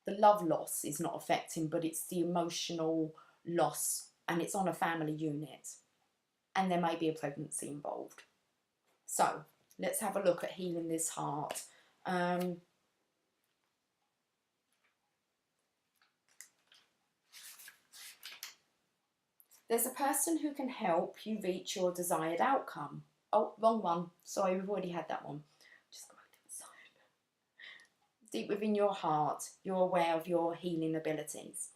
the love loss is not affecting, but it's the emotional loss, and it's on a family unit. And there may be a pregnancy involved. So let's have a look at healing this heart. There's a person who can help you reach your desired outcome. Oh, wrong one. Sorry, we've already had that one. Just go back to the side. Deep within your heart, you're aware of your healing abilities.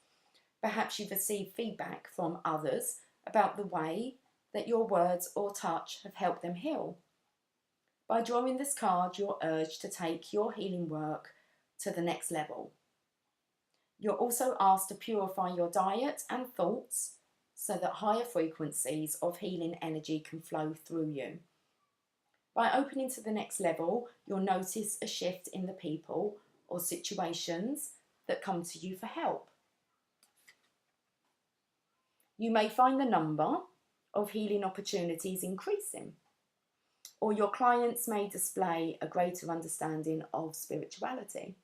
Perhaps you've received feedback from others about the way that your words or touch have helped them heal. By drawing this card, you're urged to take your healing work to the next level. You're also asked to purify your diet and thoughts so that higher frequencies of healing energy can flow through you. By opening to the next level, you'll notice a shift in the people or situations that come to you for help. You may find the number of healing opportunities increasing, or your clients may display a greater understanding of spirituality.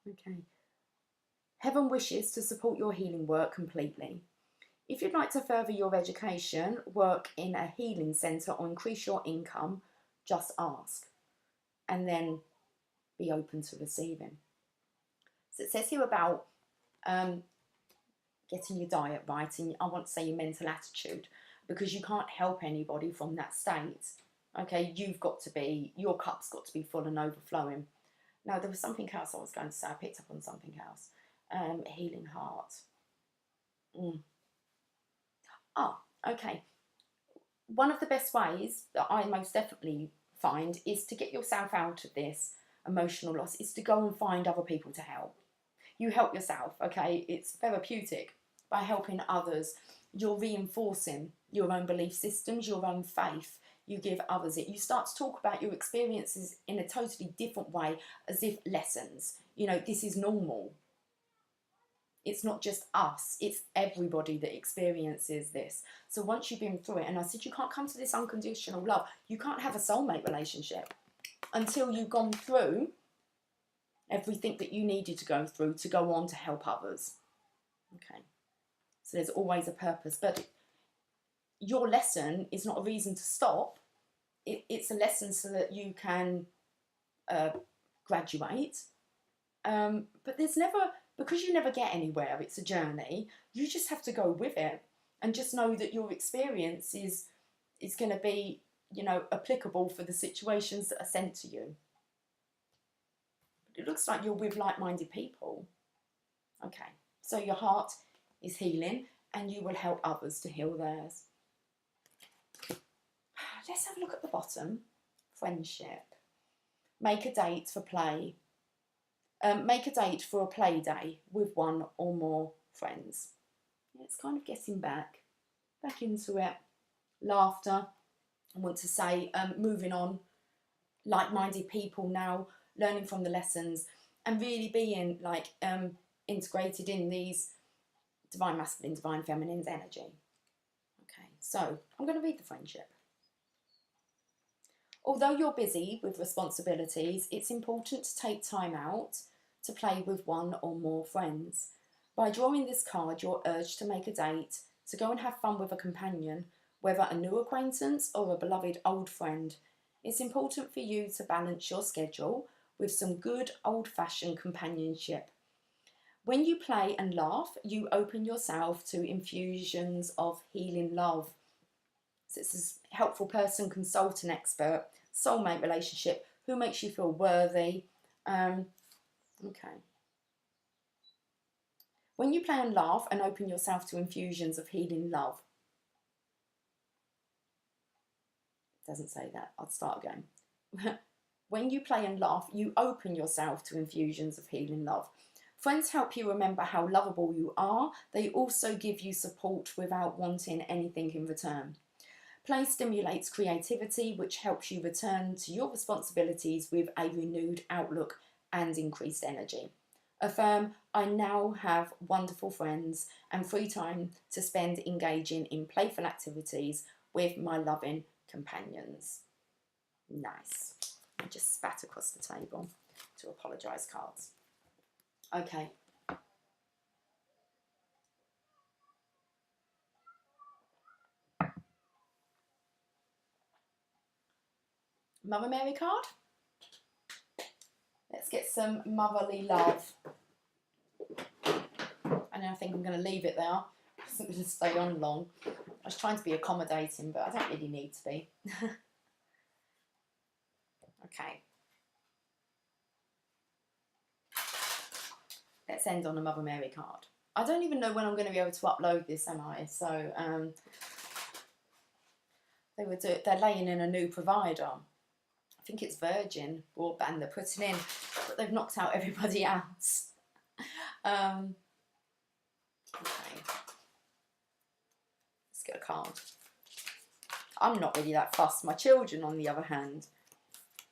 Okay. Heaven wishes to support your healing work completely. If you'd like to further your education, work in a healing centre, or increase your income, just ask. And then be open to receiving. So it says here about getting your diet right, and I want to say your mental attitude, because you can't help anybody from that state. Okay, you've got to be, your cup's got to be full and overflowing. Now, there was something else I was going to say. I picked up on something else. Healing heart. Okay. One of the best ways that I most definitely find is to get yourself out of this emotional loss, is to go and find other people to help. You help yourself, okay? It's therapeutic. By helping others, you're reinforcing your own belief systems, your own faith. You give others it. You start to talk about your experiences in a totally different way, as if lessons. You know, this is normal. It's not just us, it's everybody that experiences this. So once you've been through it, and I said you can't come to this unconditional love, you can't have a soulmate relationship until you've gone through everything that you needed to go through to go on to help others. Okay, so there's always a purpose, but your lesson is not a reason to stop. It's a lesson so that you can graduate, but there's never, because you never get anywhere, it's a journey. You just have to go with it and just know that your experience is going to be, you know, applicable for the situations that are sent to you. It looks like you're with like-minded people. Okay, so your heart is healing and you will help others to heal theirs. Let's have a look at the bottom. Friendship. Make a date for play. Make a date for a play day with one or more friends. It's kind of getting back into it. Laughter. I want to say moving on. Like-minded people now, learning from the lessons and really being like integrated in these divine masculine, divine feminine's energy. Okay, so I'm going to read the friendship. Although you're busy with responsibilities, it's important to take time out to play with one or more friends. By drawing this card, you're urged to make a date, to go and have fun with a companion, whether a new acquaintance or a beloved old friend. It's important for you to balance your schedule with some good old-fashioned companionship. When you play and laugh, you open yourself to infusions of healing love. So it's a helpful person, consultant, expert, soulmate relationship, who makes you feel worthy. Okay. When you play and laugh and open yourself to infusions of healing love. It doesn't say that. I'll start again. When you play and laugh, you open yourself to infusions of healing love. Friends help you remember how lovable you are. They also give you support without wanting anything in return. Play stimulates creativity, which helps you return to your responsibilities with a renewed outlook and increased energy. Affirm, I now have wonderful friends and free time to spend engaging in playful activities with my loving companions. Nice. I just spat across the table to apologise, cards. Okay. Mother Mary card. Let's get some motherly love. And I think I'm going to leave it there. I wasn't going to stay on long. I was trying to be accommodating, but I don't really need to be. Okay. Let's end on a Mother Mary card. I don't even know when I'm going to be able to upload this, am I? So they're laying in a new provider. I think it's Virgin broadband they're putting in, but they've knocked out everybody else. Okay. Let's get a card. I'm not really that fussed. My children, on the other hand,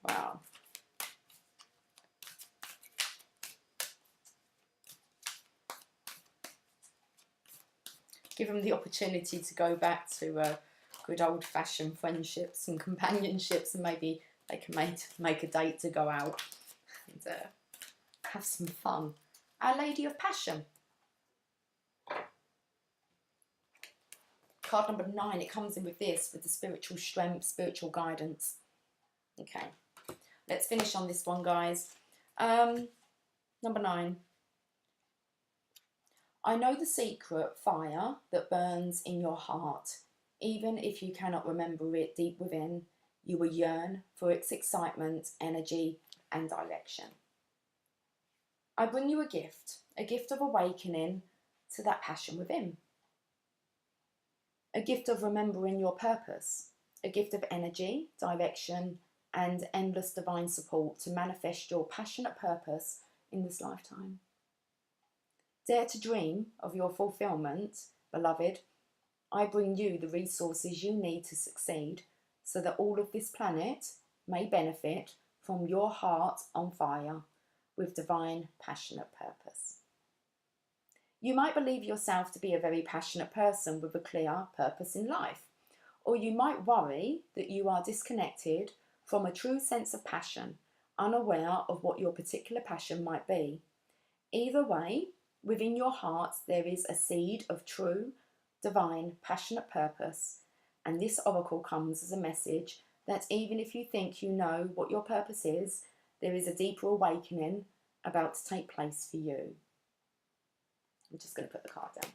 wow. Give them the opportunity to go back to good old-fashioned friendships and companionships, and maybe they can make a date to go out and have some fun. Our Lady of Passion. Card number 9, it comes in with this, with the spiritual strength, spiritual guidance. Okay, let's finish on this one, guys. Number 9. I know the secret fire that burns in your heart. Even if you cannot remember it deep within, you will yearn for its excitement, energy, and direction. I bring you a gift of awakening to that passion within. A gift of remembering your purpose, a gift of energy, direction, and endless divine support to manifest your passionate purpose in this lifetime. Dare to dream of your fulfillment, beloved. I bring you the resources you need to succeed so that all of this planet may benefit from your heart on fire with divine passionate purpose. You might believe yourself to be a very passionate person with a clear purpose in life, or you might worry that you are disconnected from a true sense of passion, unaware of what your particular passion might be. Either way, within your heart there is a seed of true, divine, passionate purpose, and this oracle comes as a message that even if you think you know what your purpose is, there is a deeper awakening about to take place for you. I'm just going to put the card down.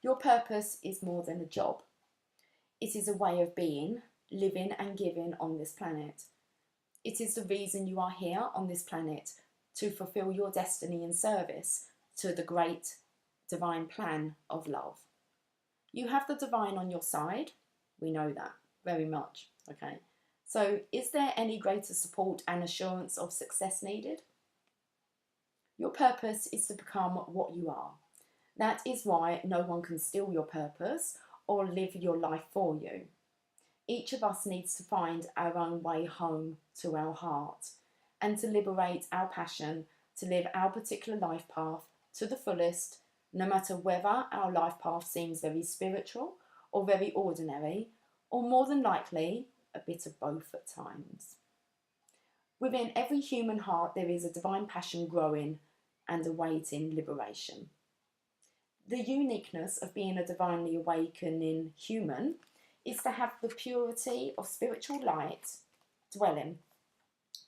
Your purpose is more than a job. It is a way of being, living and giving on this planet. It is the reason you are here on this planet, to fulfill your destiny and service to the great divine plan of love. You have the divine on your side. We know that very much. Okay. So is there any greater support and assurance of success needed? Your purpose is to become what you are. That is why no one can steal your purpose or live your life for you. Each of us needs to find our own way home to our heart and to liberate our passion to live our particular life path to the fullest, no matter whether our life path seems very spiritual or very ordinary, or more than likely a bit of both at times. Within every human heart, there is a divine passion growing and awaiting liberation. The uniqueness of being a divinely awakening human is to have the purity of spiritual light dwelling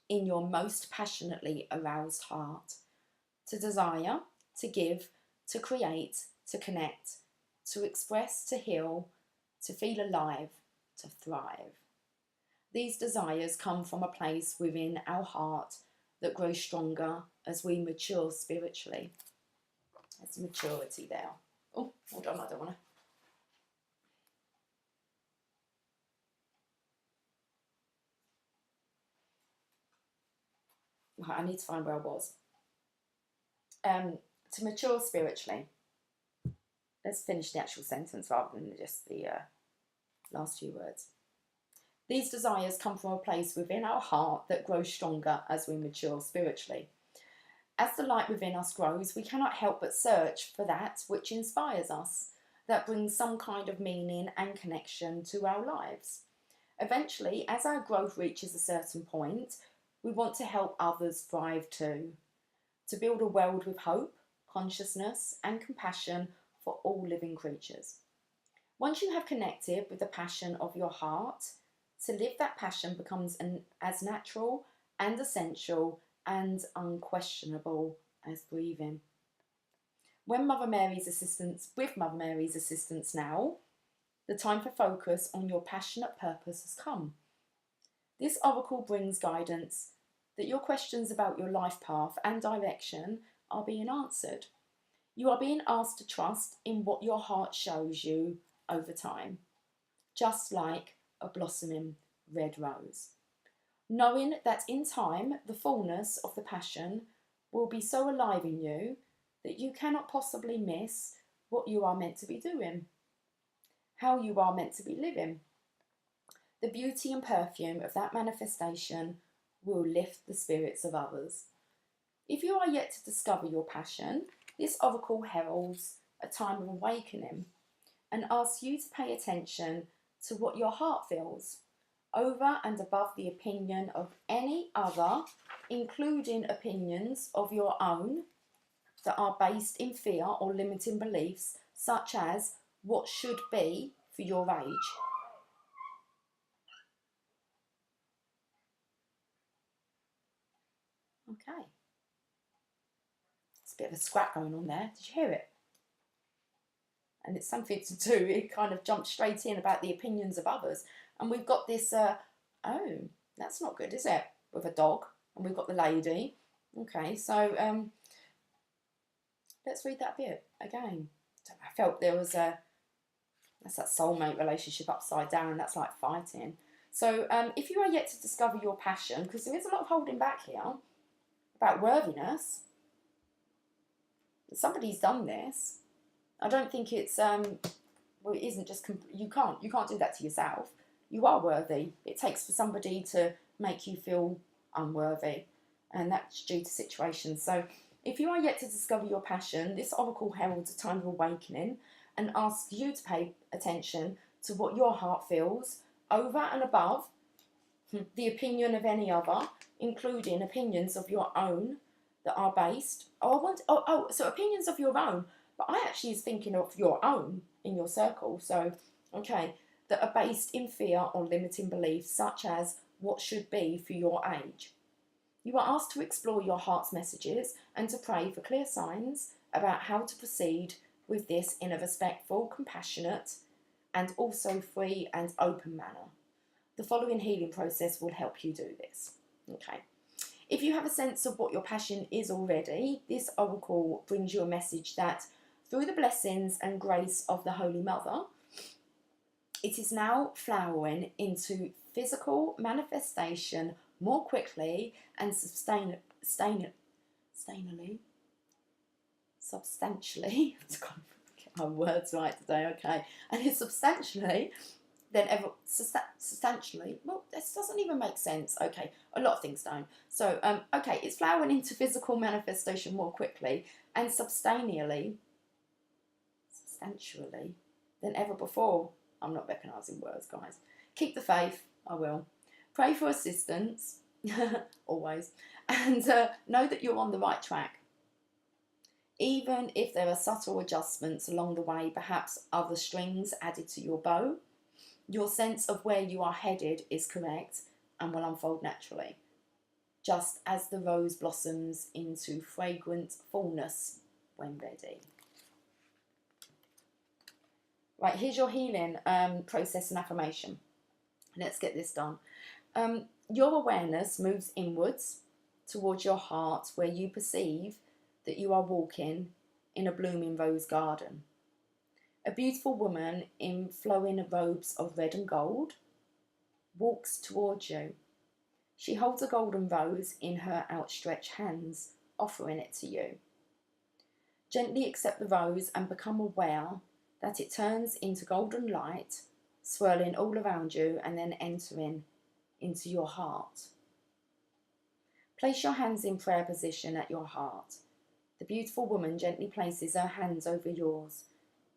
in your most passionately aroused heart, to desire, to give, to create, to connect, to express, to heal, to feel alive, to thrive. These desires come from a place within our heart that grows stronger as we mature spiritually. There's maturity there. Oh, hold on, I don't want to. Right, I need to find where I was. To mature spiritually. Let's finish the actual sentence rather than just the last few words. These desires come from a place within our heart that grows stronger as we mature spiritually. As the light within us grows, we cannot help but search for that which inspires us, that brings some kind of meaning and connection to our lives. Eventually, as our growth reaches a certain point, we want to help others thrive too, to build a world with hope, consciousness, and compassion for all living creatures. Once you have connected with the passion of your heart, to live that passion becomes as natural and essential and unquestionable as breathing. With Mother Mary's assistance now, the time for focus on your passionate purpose has come. This oracle brings guidance that your questions about your life path and direction are being answered. You are being asked to trust in what your heart shows you over time, just like a blossoming red rose. Knowing that in time the fullness of the passion will be so alive in you that you cannot possibly miss what you are meant to be doing, how you are meant to be living. The beauty and perfume of that manifestation will lift the spirits of others. If you are yet to discover your passion, this oracle heralds a time of awakening and asks you to pay attention to what your heart feels, over and above the opinion of any other, including opinions of your own that are based in fear or limiting beliefs, such as what should be for your age. Okay. It's a bit of a scrap going on there. Did you hear it? And it's something to do, it kind of jumped straight in about the opinions of others. And we've got this, oh, that's not good, is it? With a dog. And we've got the lady. Okay, so let's read that bit again. I felt there was that's that soulmate relationship upside down. That's like fighting. So if you are yet to discover your passion, because there is a lot of holding back here about worthiness, somebody's done this. I don't think it's well, it isn't just you can't do that to yourself. You are worthy. It takes for somebody to make you feel unworthy, and that's due to situations. So if you are yet to discover your passion, this oracle heralds a time of awakening and asks you to pay attention to what your heart feels over and above the opinion of any other, including opinions of your own that are based. So opinions of your own, but I actually is thinking of your own in your circle. So, okay, that are based in fear or limiting beliefs, such as what should be for your age. You are asked to explore your heart's messages and to pray for clear signs about how to proceed with this in a respectful, compassionate, and also free and open manner. The following healing process will help you do this. Okay. If you have a sense of what your passion is already, this oracle brings you a message that through the blessings and grace of the Holy Mother, it is now flowering into physical manifestation more quickly and substantially. I've got to get my words right today, okay. And it's substantially than ever. Substantially, well, this doesn't even make sense. Okay, a lot of things don't. So, okay, it's flowering into physical manifestation more quickly and substantially than ever before. I'm not recognising words, guys. Keep the faith, I will. Pray for assistance. always, and know that you're on the right track. Even if there are subtle adjustments along the way, perhaps other strings added to your bow, your sense of where you are headed is correct and will unfold naturally, just as the rose blossoms into fragrant fullness when ready. Right, here's your healing process and affirmation. Let's get this done. Your awareness moves inwards towards your heart, where you perceive that you are walking in a blooming rose garden. A beautiful woman in flowing robes of red and gold walks towards you. She holds a golden rose in her outstretched hands, offering it to you. Gently accept the rose and become aware that it turns into golden light, swirling all around you and then entering into your heart. Place your hands in prayer position at your heart. The beautiful woman gently places her hands over yours,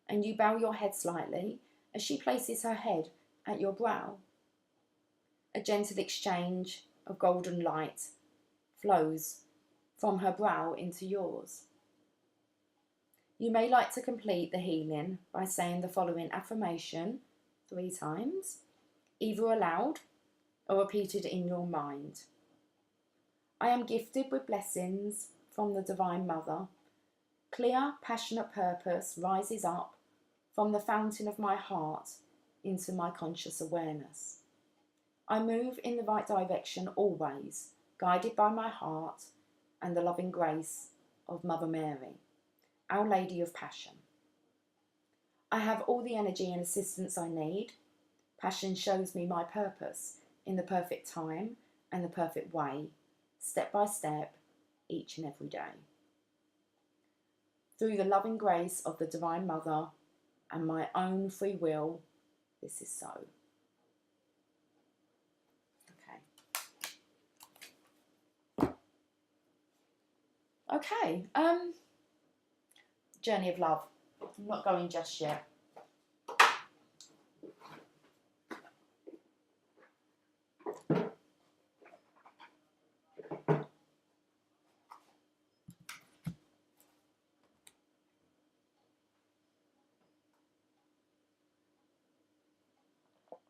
and you bow your head slightly as she places her head at your brow. A gentle exchange of golden light flows from her brow into yours. You may like to complete the healing by saying the following affirmation 3 times, either aloud or repeated in your mind. I am gifted with blessings from the Divine Mother. Clear, passionate purpose rises up from the fountain of my heart into my conscious awareness. I move in the right direction always, guided by my heart and the loving grace of Mother Mary, Our Lady of Passion. I have all the energy and assistance I need. Passion shows me my purpose in the perfect time and the perfect way, step by step, each and every day. Through the loving grace of the Divine Mother and my own free will, this is so. Okay. Journey of love. I'm not going just yet.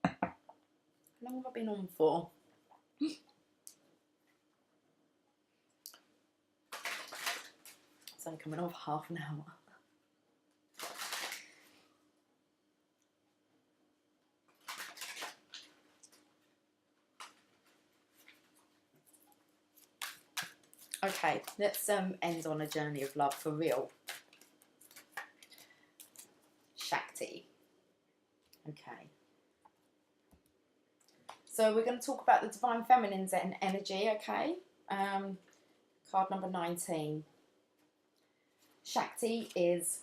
How long have I been on for? It's only coming off half an hour. Okay, let's end on a journey of love for real. Shakti. Okay. So we're going to talk about the Divine Feminine's energy, okay? Card number 19. Shakti is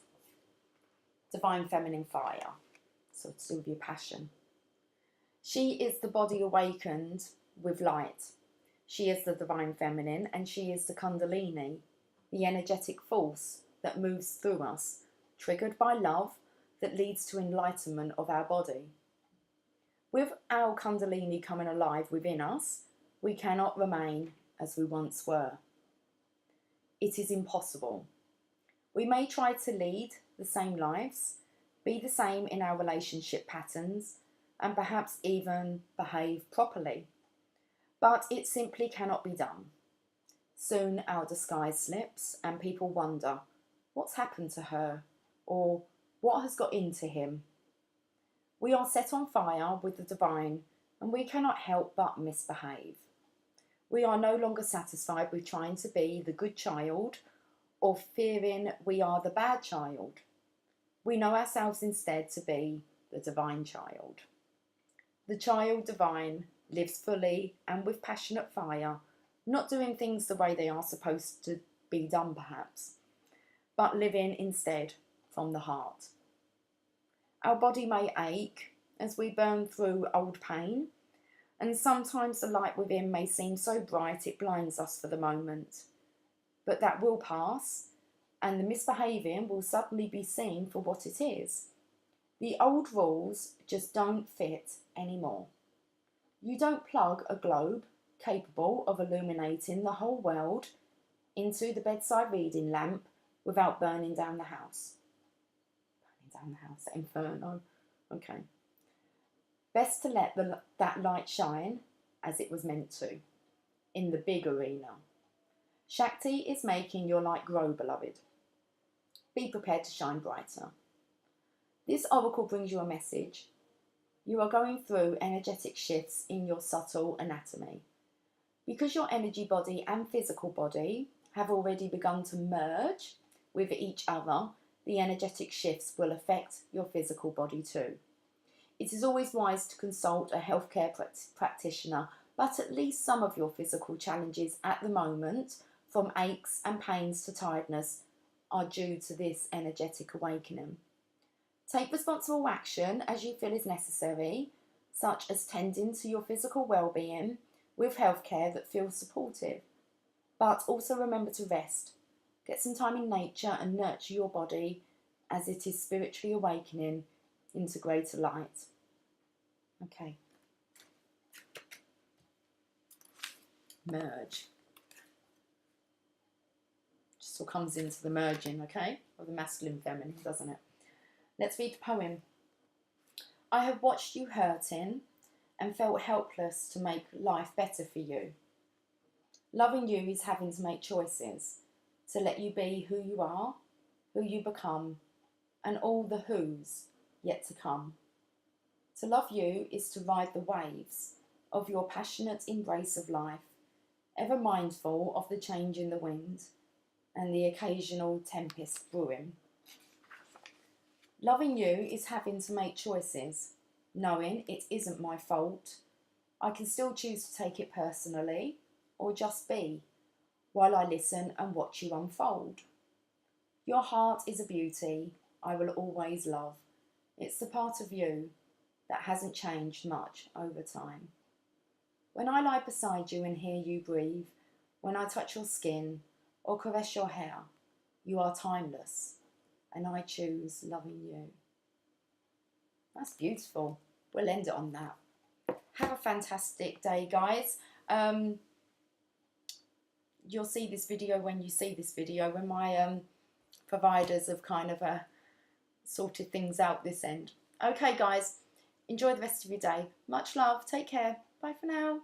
Divine Feminine Fire, so to do with your passion. She is the body awakened with light. She is the Divine Feminine, and she is the Kundalini, the energetic force that moves through us, triggered by love that leads to enlightenment of our body. With our Kundalini coming alive within us, we cannot remain as we once were. It is impossible. We may try to lead the same lives, be the same in our relationship patterns, and perhaps even behave properly. But it simply cannot be done. Soon our disguise slips and people wonder, what's happened to her? Or what has got into him? We are set on fire with the divine, and we cannot help but misbehave. We are no longer satisfied with trying to be the good child or fearing we are the bad child. We know ourselves instead to be the divine child. The child divine lives fully and with passionate fire, not doing things the way they are supposed to be done perhaps, but living instead from the heart. Our body may ache as we burn through old pain, and sometimes the light within may seem so bright it blinds us for the moment. But that will pass, and the misbehaving will suddenly be seen for what it is. The old rules just don't fit anymore. You don't plug a globe capable of illuminating the whole world into the bedside reading lamp without burning down the house. Burning down the house, that inferno. Okay. Best to let that light shine as it was meant to, in the big arena. Shakti is making your light grow, beloved. Be prepared to shine brighter. This oracle brings you a message. You are going through energetic shifts in your subtle anatomy. Because your energy body and physical body have already begun to merge with each other, the energetic shifts will affect your physical body too. It is always wise to consult a healthcare practitioner, but at least some of your physical challenges at the moment, from aches and pains to tiredness, are due to this energetic awakening. Take responsible action as you feel is necessary, such as tending to your physical well-being with healthcare that feels supportive. But also remember to rest. Get some time in nature and nurture your body as it is spiritually awakening into greater light. Okay. Merge. Just all comes into the merging, okay? Of the masculine, feminine, doesn't it? Let's read the poem. I have watched you hurting and felt helpless to make life better for you. Loving you is having to make choices to let you be who you are, who you become, and all the who's yet to come. To love you is to ride the waves of your passionate embrace of life, ever mindful of the change in the wind and the occasional tempest brewing. Loving you is having to make choices, knowing it isn't my fault. I can still choose to take it personally or just be, while I listen and watch you unfold. Your heart is a beauty I will always love. It's the part of you that hasn't changed much over time. When I lie beside you and hear you breathe, when I touch your skin or caress your hair, you are timeless, and I choose loving you. That's beautiful. We'll end it on that. Have a fantastic day, guys. You'll see this video when you see this video, when my providers have kind of sorted things out this end. Okay, guys, enjoy the rest of your day. Much love. Take care. Bye for now.